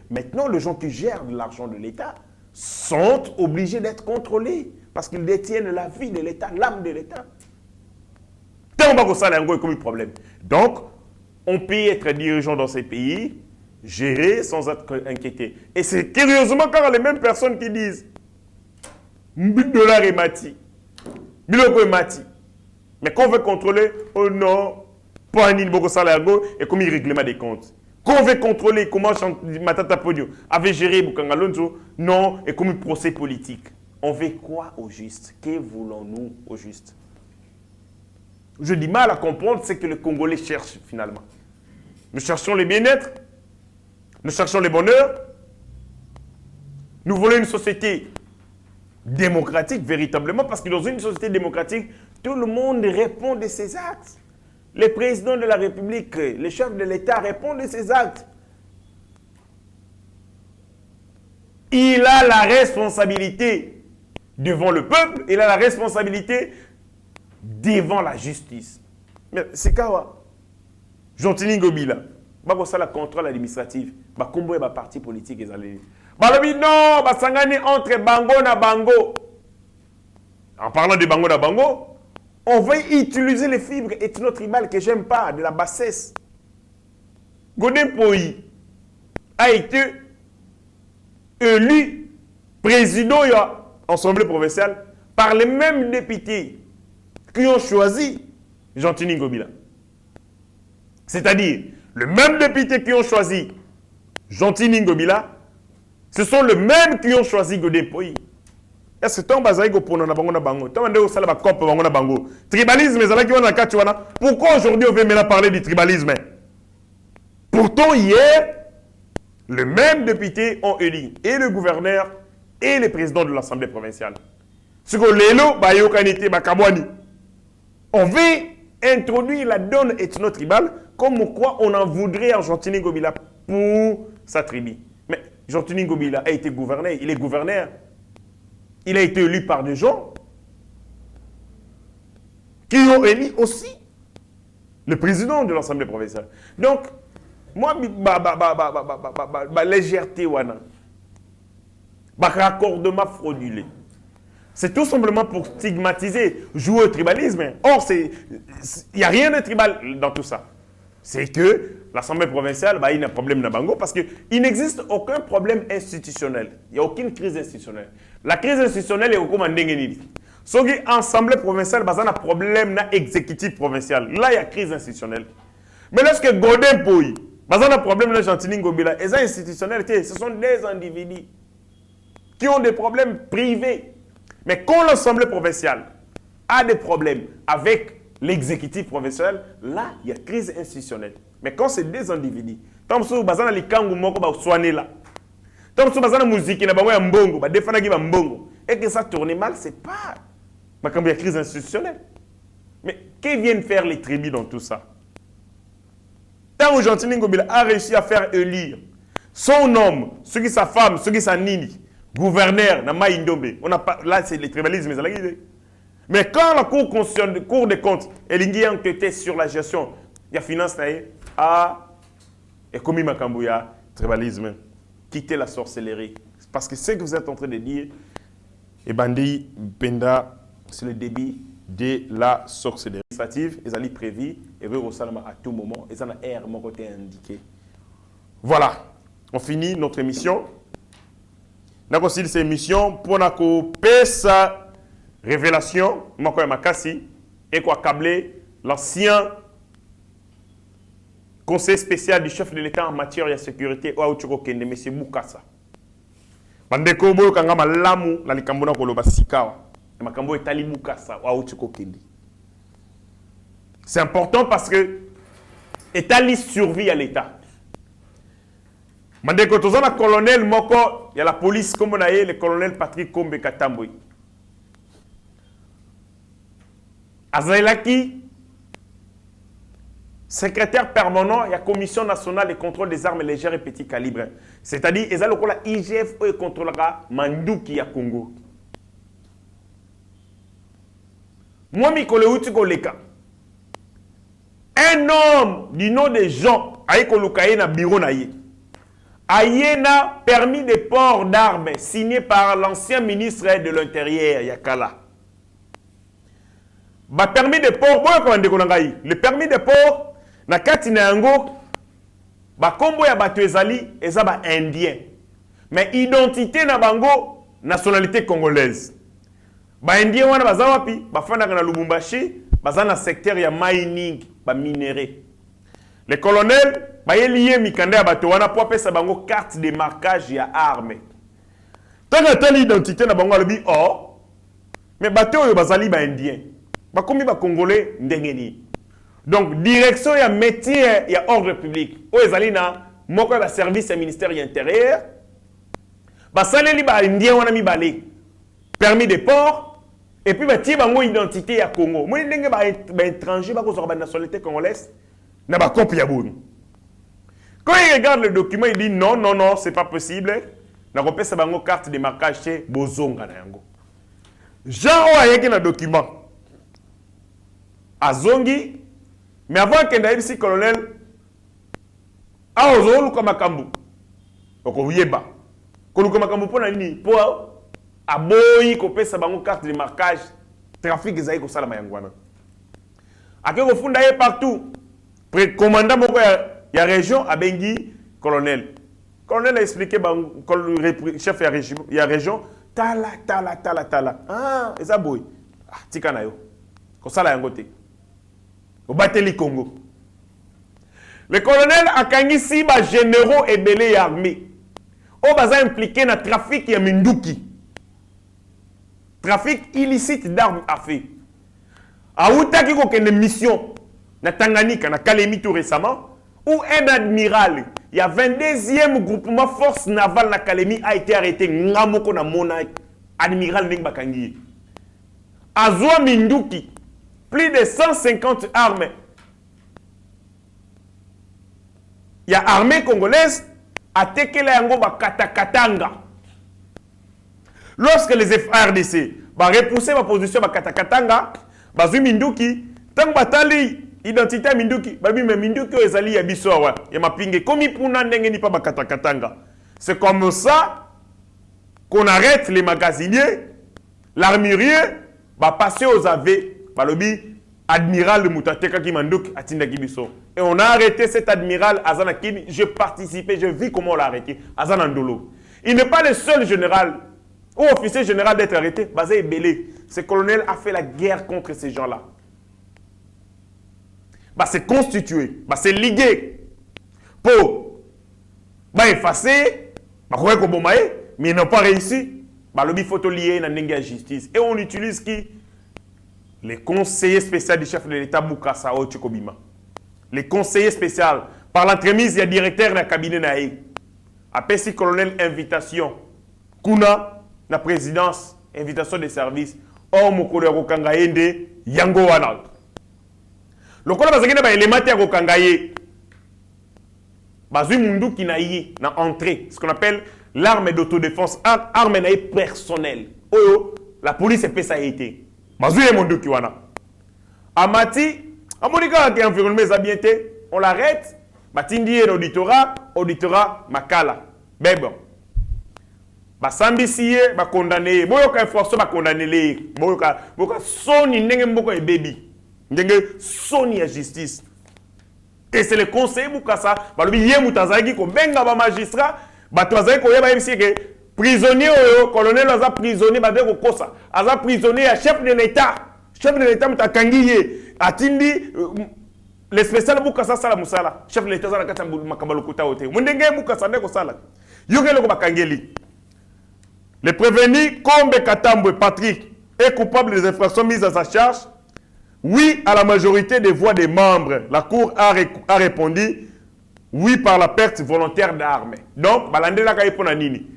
Maintenant, les gens qui gèrent l'argent de l'État sont obligés d'être contrôlés parce qu'ils détiennent la vie de l'État, l'âme de l'État. Comme problème. Donc, on peut être dirigeant dans ces pays, gérer sans être inquiété. Et c'est curieusement quand les mêmes personnes qui disent $1 est mati, biloko est mati. Mais quand on veut contrôler, oh non, pas un niveau et comme il règlement des comptes. Quand on veut contrôler comment Matata Podio avait géré Bukangalonzo, non, et comme un procès politique. On veut quoi au juste? Que voulons-nous au juste? Je dis mal à comprendre ce que les Congolais cherchent finalement. Nous cherchons le bien-être, nous cherchons le bonheur. Nous voulons une société démocratique véritablement parce que dans une société démocratique, tout le monde répond de ses actes. Les présidents de la République, les chefs de l'État répondent de ses actes. Il a la responsabilité devant le peuple, il a la responsabilité devant la justice. Mais c'est quoi? Jontini Ngobila, ça la contrôle administratif, combo et parti politique et allez. Non, sangani entre bango na bango. En parlant de bango na bango, on va utiliser les fibres ethno-tribales que j'aime pas, de la bassesse. Godin Poyi a été élu président de l'Assemblée provinciale par les mêmes députés qui ont choisi Jontini Ngobila. C'est-à-dire, les mêmes députés qui ont choisi Jontini Ngobila, ce sont les mêmes qui ont choisi Godin Poyi. Est-ce que tu as tribalisme, pourquoi aujourd'hui on veut maintenant parler du tribalisme? Pourtant, hier, les mêmes députés ont élu et le gouverneur et le président de l'Assemblée provinciale. Ce que l'élo, on veut introduire la donne ethno-tribale comme quoi on en voudrait à Jontini Ngobila pour sa tribu. Mais Jontini Ngobila a été gouverneur, il est gouverneur. Il a été élu par des gens qui ont élu aussi le président de l'Assemblée provinciale. Donc, moi, légèreté, raccordement fraudulé. C'est tout simplement pour stigmatiser, jouer au tribalisme. Or, il n'y a rien de tribal dans tout ça. C'est que l'Assemblée provinciale, il y a un problème dans Bango parce qu'il n'existe aucun problème institutionnel. Il n'y a aucune crise institutionnelle. La crise institutionnelle est au commandant d'Engenili. So, l'Assemblée provinciale, il y a un problème exécutif provincial. Là, il y a crise institutionnelle. Mais lorsque Godin Poyi Bazan a problème de Gentini Ngobila. Et ça institutionnel, ce sont des individus qui ont des problèmes privés. Mais quand l'Assemblée provinciale a des problèmes avec l'exécutif provincial, là, il y a crise institutionnelle. Mais quand c'est des individus, tant que Bazan a likangu moko ba soigner là. Tant que Bazan a musique na ba mbongo, ba defana ki ba mbongo. Et que ça tourne mal, c'est pas il y a crise institutionnelle. Mais que viennent faire les tribus dans tout ça? Tant que Gentini Ngobila a réussi à faire élire son homme, ceux qui sa femme, ceux qui sa nini, gouverneur, na Maïndombe. Là, c'est le tribalisme. Mais quand la Cour des comptes, elle a enquêté sur la gestion de la finance, et comme il m'a tribalisme, quitter la sorcellerie. Parce que ce que vous êtes en train de dire, et Bandi Penda, c'est le débit de la sorcellerie administrative. Ils allaient prévu, et veulent à tout moment, et ça n'a air mon côté indiqué. Voilà, on finit notre émission. Nous avons aussi cette émission pour sa révélation, et quoi câbler l'ancien conseil spécial du chef de l'État en matière de sécurité, M. Boukassa. Bandeko boyo kanga malamu na likambo na koloba sikawa. Makambo etali Boukassa wa Outiko Kende. C'est important parce que etali survie à l'État. Bandeko tozana colonel moko ya la police comme na ye le colonel Patrick Kombe Katamboui. Azailaki secrétaire permanent de la Commission nationale de contrôle des armes légères et petits calibres. C'est-à-dire, il y a l'IGF qui contrôlera Mandouki à Congo. Moi, un homme du nom de Jean, a un bureau a permis de port d'armes signé par l'ancien ministre de l'Intérieur, Yakala. Permis de port, le permis de port, na kati na yango ba kombo ya bato ezali eza ba indien mais identité na bango nationalité congolaise ba indien wana baza wapi bafanda na Lubumbashi baza na secteur ya mining ba minerai le colonel ba yeliye mikanda ya bato wana po pesa bango carte de marquage ya arme tanga tali identité na bango alobi oh mais bato oyo bazali ba indien ba komi ba congolais ndengeni. Donc, direction et métier et ordre public. Où est Zalina, moko ba service et ministère intérieur. Ba saleli ba indien wana mi balé. Permis de port et puis ba tie bango identité ya Congo. Moi ndenge ba étranger ba ko ba nationalité congolaise na ba copie ya bonu. Quand il regarde le document, il dit non non non, c'est pas possible. Na kopesa bango carte de marquage chez bozonga na yango. Jean o ayeki na document. Azongi. Mais avant qu'il y ait colonel, Aozolu Kamakambu, Okoyeba, Kolukomakambu pour nani, pour aboyi kopé sa bango carte de marquage, trafic zaï ko sala mayangwana. Akeko funda ye partout. Commandant moko ya région a bengi colonel. Colonel a expliqué chef ya région tala. Ah, eza boy. Ah, tika na yo. Ko sala yango te. Au Bateli Congo. Le colonel a kangisi ba généraux et belé armés. Au baza impliqué dans le trafic ya Minduki. Trafic illicite d'armes à feu. A Outaki ko kende mission na Tanganyika na Kalemi tout récemment où un admiral, il y a 22e groupement force navale na Kalemi a été arrêté ngamoko na mona admiral Ning Bakangi. Azwa Minduki plus de 150 armes. Il y a armée congolaise à Tekela Yango Katakatanga. Lorsque les FARDC va repousser ma position à Katakatanga, Bazu Minduki, tant que batali identité Minduki, babi mais Minduki ezali ya bisowa, ya mapinge komi puna ndenge ni pa Katakatanga. C'est comme ça qu'on arrête les magasiniers, l'armurier va passer aux AV. Balobi, admiral de Moutateka Kimanduk Atinda Kibiso. Et on a arrêté cet admiral Azana Kini. J'ai participé, j'ai vu comment on l'a arrêté. Azana Ndolo. Il n'est pas le seul général ou officier général d'être arrêté. Bazé Belé. Ce colonel a fait la guerre contre ces gens-là. Bah, c'est constitué. Bah, c'est ligué. pour effacer, mais ils n'ont pas réussi. Il faut lier dans la justice. Et on utilise qui? Les conseillers spéciaux du chef de l'État Boukassa Ochikobima. Les conseillers spéciaux, par l'entremise, il y a directeur dans le cabinet naï. Après si colonel invitation, Kuna, la présidence, invitation des services, Mokolo Rokangaende, Yango Wanal. Le Kola Bazagina ba élémentaire Rokangaye, Bazui Mundu qui n'a y na entrée, ce qu'on appelle l'arme d'autodéfense, arme naï personnelle. Oyo, la police est ça a été. Bazui Mundu qui wana. Amati, Amonika qui est environnement habienté, on l'arrête. Batindi et auditorat Makala. Ben bon. Basambisiye, ba condamné. Boyoka infraction ba condamné les. Boyoka soni ndenge mboko e baby. Ndenge soni ya justice. Et c'est le conseil Boukassa, ba lobi ye mutazaki ko benga ba magistrat, ba twazaki ko yeba MC que prisonnier oyo, colonel aza prisonnier ba de ko kosa. Aza prisonnier ya chef de l'État. Chef de l'État mutakangiye. Atindi le spécial Boukassa sala musala. Chef de l'État za nakata makabalo kuta ote. Mundenge Boukassa ndeko sala. Yoke loko bakangeli. Le prévenu Kombe Katambwe Patrick est coupable des infractions mises à sa charge. Oui à la majorité des voix des membres. La Cour a répondu oui par la perte volontaire d'armes. Donc, balandela ka ipona nini.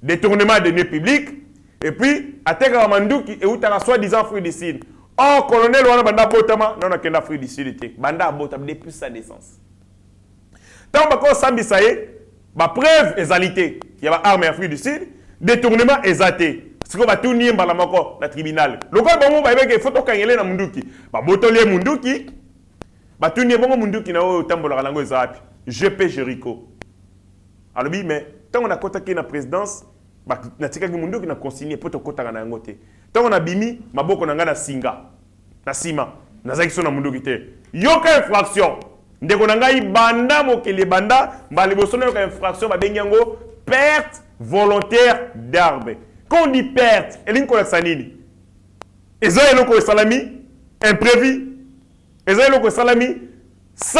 Détournement de deniers publics. Et puis, Ateka Mandouki et Outara soi-disant fruidicide. Oh, colonel Wana Banda Botama, non, on a fruidicide. Banda Botama depuis sa naissance. Tant que Sambi Saye, ma preuve exalité. Il y a arme et fruidicide. Détournement exaté. Ce qu'on va tout nier dans la tribunal. Le cas où on va dire qu'il faut qu'il y ait un munduki. Bah, botolier munduki. Bah, tout nier bon munduki na o tambo la langue zapi. GP Jericho. Alors oui, mais tant on a contacté la présidence, bah, na tika munduki na consigné pour te contacter na ngote. Tant on a bimi, maboko na ngana singa, na sima, na zaki so na munduki te. Yoka infraction. Ndeko na ngai banda mokele banda, mbali bosona yoka infraction ba benyango perte volontaire d'armes. Quand on dit perte, et l'inko sanini. Et ça, il y a salami imprévu. Et ça, il y a salami sans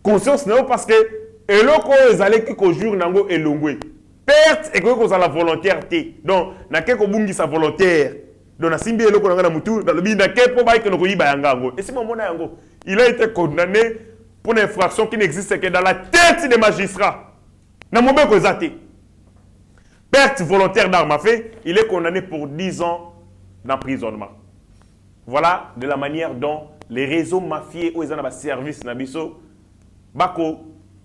conscience, non, parce que et l'autre, ils allaient qui jour nango et longwe. Perte et que la volontaire. Donc, na quelque bungi sa volontaire. Donc, na simbi et l'autre na mutu, dans le bi na quelque pas que nous y bayango. Et c'est mon yango. Il a été condamné pour une infraction qui n'existe que dans la tête des magistrats. Na mon beko zate. Perte volontaire d'armes à feu, il est condamné pour 10 ans d'emprisonnement. Voilà de la manière dont les réseaux mafieux ou les services nabiso bako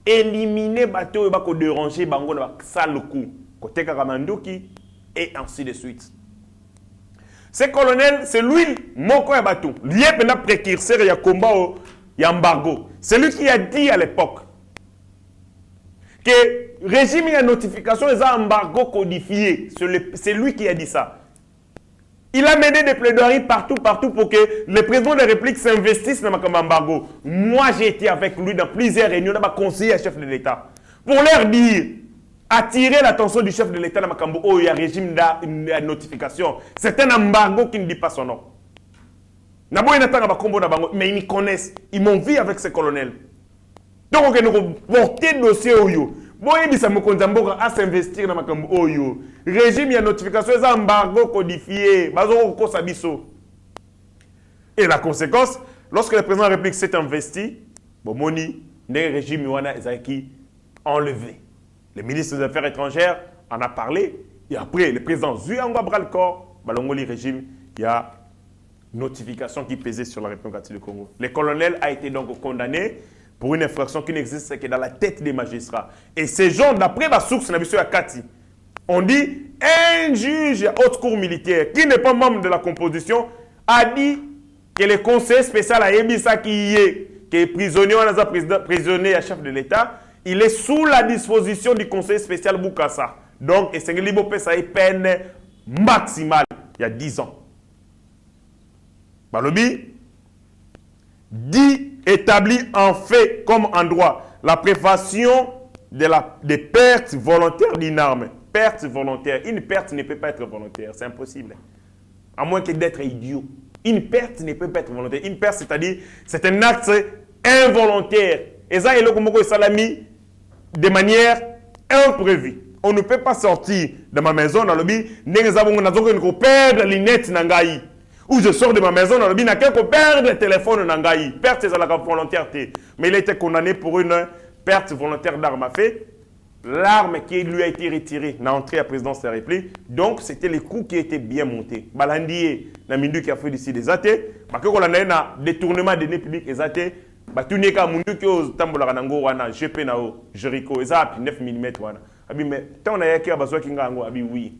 éliminer bateau et bako déranger bango na saloku côté karamandoki et ainsi de suite. Ce colonel, c'est lui moko ya bateau, lié pendant précurseur ya combat ya embargo. C'est lui qui a dit à l'époque que le régime de notification est un embargo codifié. C'est lui qui a dit ça. Il a mené des plaidoiries partout pour que le président de la République s'investisse dans l'embargo. Moi, j'ai été avec lui dans plusieurs réunions, dans ma conseiller à chef de l'État, pour leur dire, attirer l'attention du chef de l'État dans il y a un régime de notification. C'est un embargo qui ne dit pas son nom. Mais ils me connaissent. Ils m'ont vu avec ce colonel. Donc, on a porté le dossier au yo. Bon, il ça me condamne à s'investir dans ma oyo. Régime, il y a notification, c'est embargo codifié. Et la conséquence, lorsque le président de la République s'est investi, bon, moni, le régime Yoana Ezaki enlevé. Le ministre des Affaires étrangères en a parlé. Et après, le président Zuyangwa Bralcor, le régime, il y a notification qui pesait sur la République du Congo. Le colonel a été donc condamné pour une infraction qui n'existe que dans la tête des magistrats. Et ces gens, d'après ma source, on dit un juge à haute cour militaire qui n'est pas membre de la composition a dit que le conseil spécial à Ebisa qui est prisonnier, prisonnier à chef de l'État, il est sous la disposition du conseil spécial Boukassa. Donc, et c'est une peine maximale, il y a 10 ans. Balobi dit établi en fait comme en droit la prévention des pertes volontaires d'une arme. Perte volontaire. Une perte ne peut pas être volontaire. C'est impossible. À moins que d'être idiot. Une perte ne peut pas être volontaire. Une perte, c'est-à-dire, c'est un acte involontaire. Et ça, il y a salami, de manière imprévue. On ne peut pas sortir de ma maison dans le lobby, nous perdre les lunettes nangaï. Ou je sors de ma maison dans le lobby, n'a qu'à perdre le téléphone nangaï. Perte c'est la volontaire. Mais il a été condamné pour une perte volontaire d'arme à feu. L'arme qui lui a été retirée n'a entré à la présidence de la République. Donc, c'était les coups qui étaient bien montés. Balandier, na mindu qui a fait ici des athées. Parce que quand on a un détournement des deniers publics, les athées, tout n'est qu'à mundu qui a tambola ranango wana, GP nao, Jericho, et ça, 9 mm wana. Abi, mais tant on a yaki à basoa kingango, abi, oui.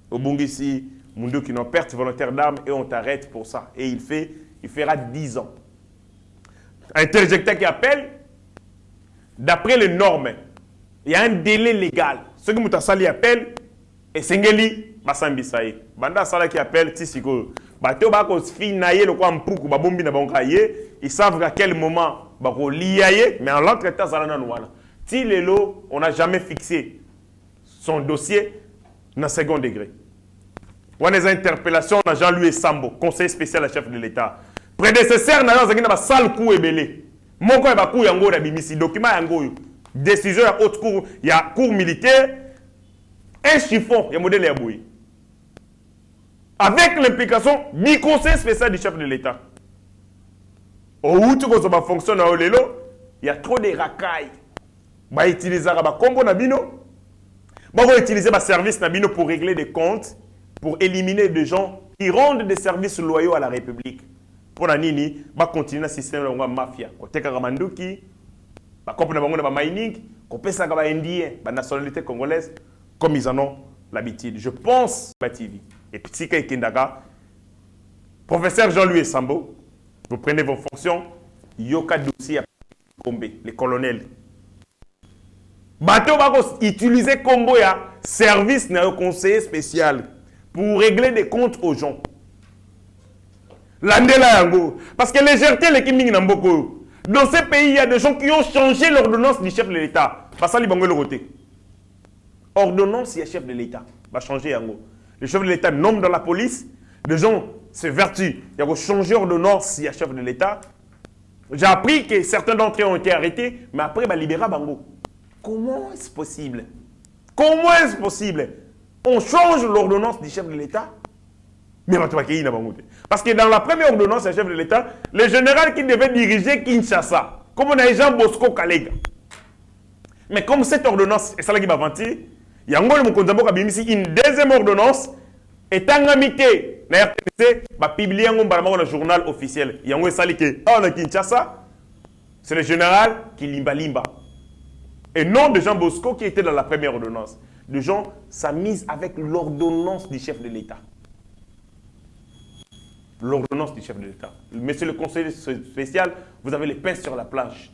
Au Bungisi, mundu qui n'a perte volontaire d'armes et on t'arrête pour ça. Et il fera 10 ans. Interjecteur qui appelle, d'après les normes, il y a un délai légal. Ce que Moutasali appelle, et Sengeli, Bassambisaï. Banda Sala qui appelle, Tissiko. Bateau Bako Finaye, le quoi Mpoukou, Babombi Nabankaye. Ils savent à quel moment Bako Liaye, mais en l'entretemps, ça n'a pas. Tilelo, on n'a jamais fixé son dossier dans second degré. On a des interpellations dans Jean-Louis Sambo, conseiller spécial à chef de l'État. Prédécesseur, on a un sale coup et belé. Mon coup est coup yango d'abimisi, document yango. Décision à haute cour, il y a cour militaire, un chiffon, il y a modèle Yabouy. Avec l'implication du conseil spécial du chef de l'État. Au où tout ça fonctionne à Olelo, il y a trop de racailles. Bah utiliser un combo nabino, bah utiliser un service nabino pour régler des comptes, pour éliminer des gens qui rendent des services loyaux à la République. Pour la nini, bah continuer un système de mafia. Côté Karamanduki. Comme la nationalité congolaise, comme ils en ont l'habitude. Je pense, et petit Kendaga, professeur Jean-Louis Sambo, vous prenez vos fonctions, Yoka Doussi Kombe, les colonels. Bateau Bagos, utilisez Kombo ya service d'un conseiller spécial pour régler des comptes aux gens. L'andela yango. Parce que légèreté, les Kiming Namboko. Dans ces pays, il y a des gens qui ont changé l'ordonnance du chef de l'État. Pas ça, le côté. Ordonnance, il y a chef de l'État. Va changer yango. Le chef de l'État nomme dans la police. Les gens se vertuent. Il y a changer l'ordonnance, il y a chef de l'État. J'ai appris que certains d'entre eux ont été arrêtés, mais après, bah, libéra Bango. Comment est-ce possible? Comment est-ce possible? On change l'ordonnance du chef de l'État. Mais parce que dans la première ordonnance du chef de l'État, le général qui devait diriger Kinshasa, comme on a Jean Bosco Kalega. Mais comme cette ordonnance, et ça qui va mentir, il y a une deuxième ordonnance, et Tangamité, la RTC, va publier dans le journal officiel. Il y a un Kinshasa, c'est le général qui limba. Et non de Jean Bosco qui était dans la première ordonnance. De gens, ça mise avec l'ordonnance du chef de l'État. L'ordonnance du chef de l'État. Monsieur le conseiller spécial, vous avez les pains sur la planche.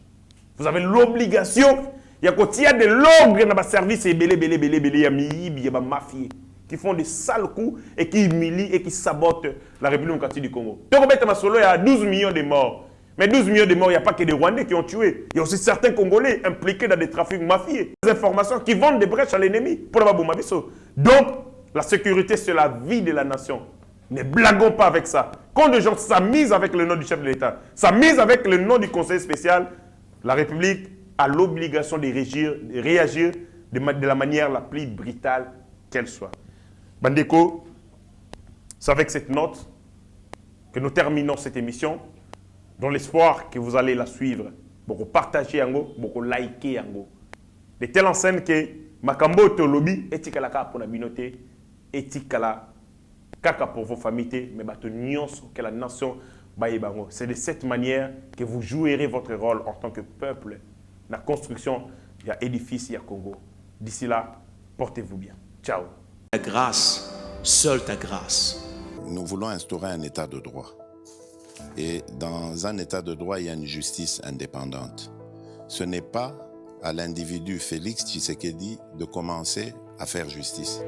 Vous avez l'obligation. Il y a de l'ordre dans le service et il y a des mafieux qui font des sales coups et qui humilient et qui sabotent la République démocratique du Congo. Donc, il y a 12 millions de morts. Mais 12 millions de morts, il n'y a pas que des Rwandais qui ont tué. Il y a aussi certains Congolais impliqués dans des trafics mafieux. Des informations qui vendent des brèches à l'ennemi pour la Baboumadiso. Donc, la sécurité, c'est la vie de la nation. Ne blaguons pas avec ça. Quand des gens s'amusent avec le nom du chef de l'État, s'amusent avec le nom du conseil spécial, la République a l'obligation de réagir de la manière la plus brutale qu'elle soit. Bandeko, c'est avec cette note que nous terminons cette émission, dans l'espoir que vous allez la suivre. Beaucoup partager, beaucoup liker. De telle enseigne que Makambo Tolobi, etikalaka pour la communauté, etikala kaka pour vos familles, mais que la nation baïbango. C'est de cette manière que vous jouerez votre rôle en tant que peuple. La construction, il y a édifice, il y a Congo. D'ici là, portez-vous bien. Ciao. Ta grâce, seule ta grâce. Nous voulons instaurer un état de droit. Et dans un état de droit, il y a une justice indépendante. Ce n'est pas à l'individu Félix Tshisekedi de commencer à faire justice.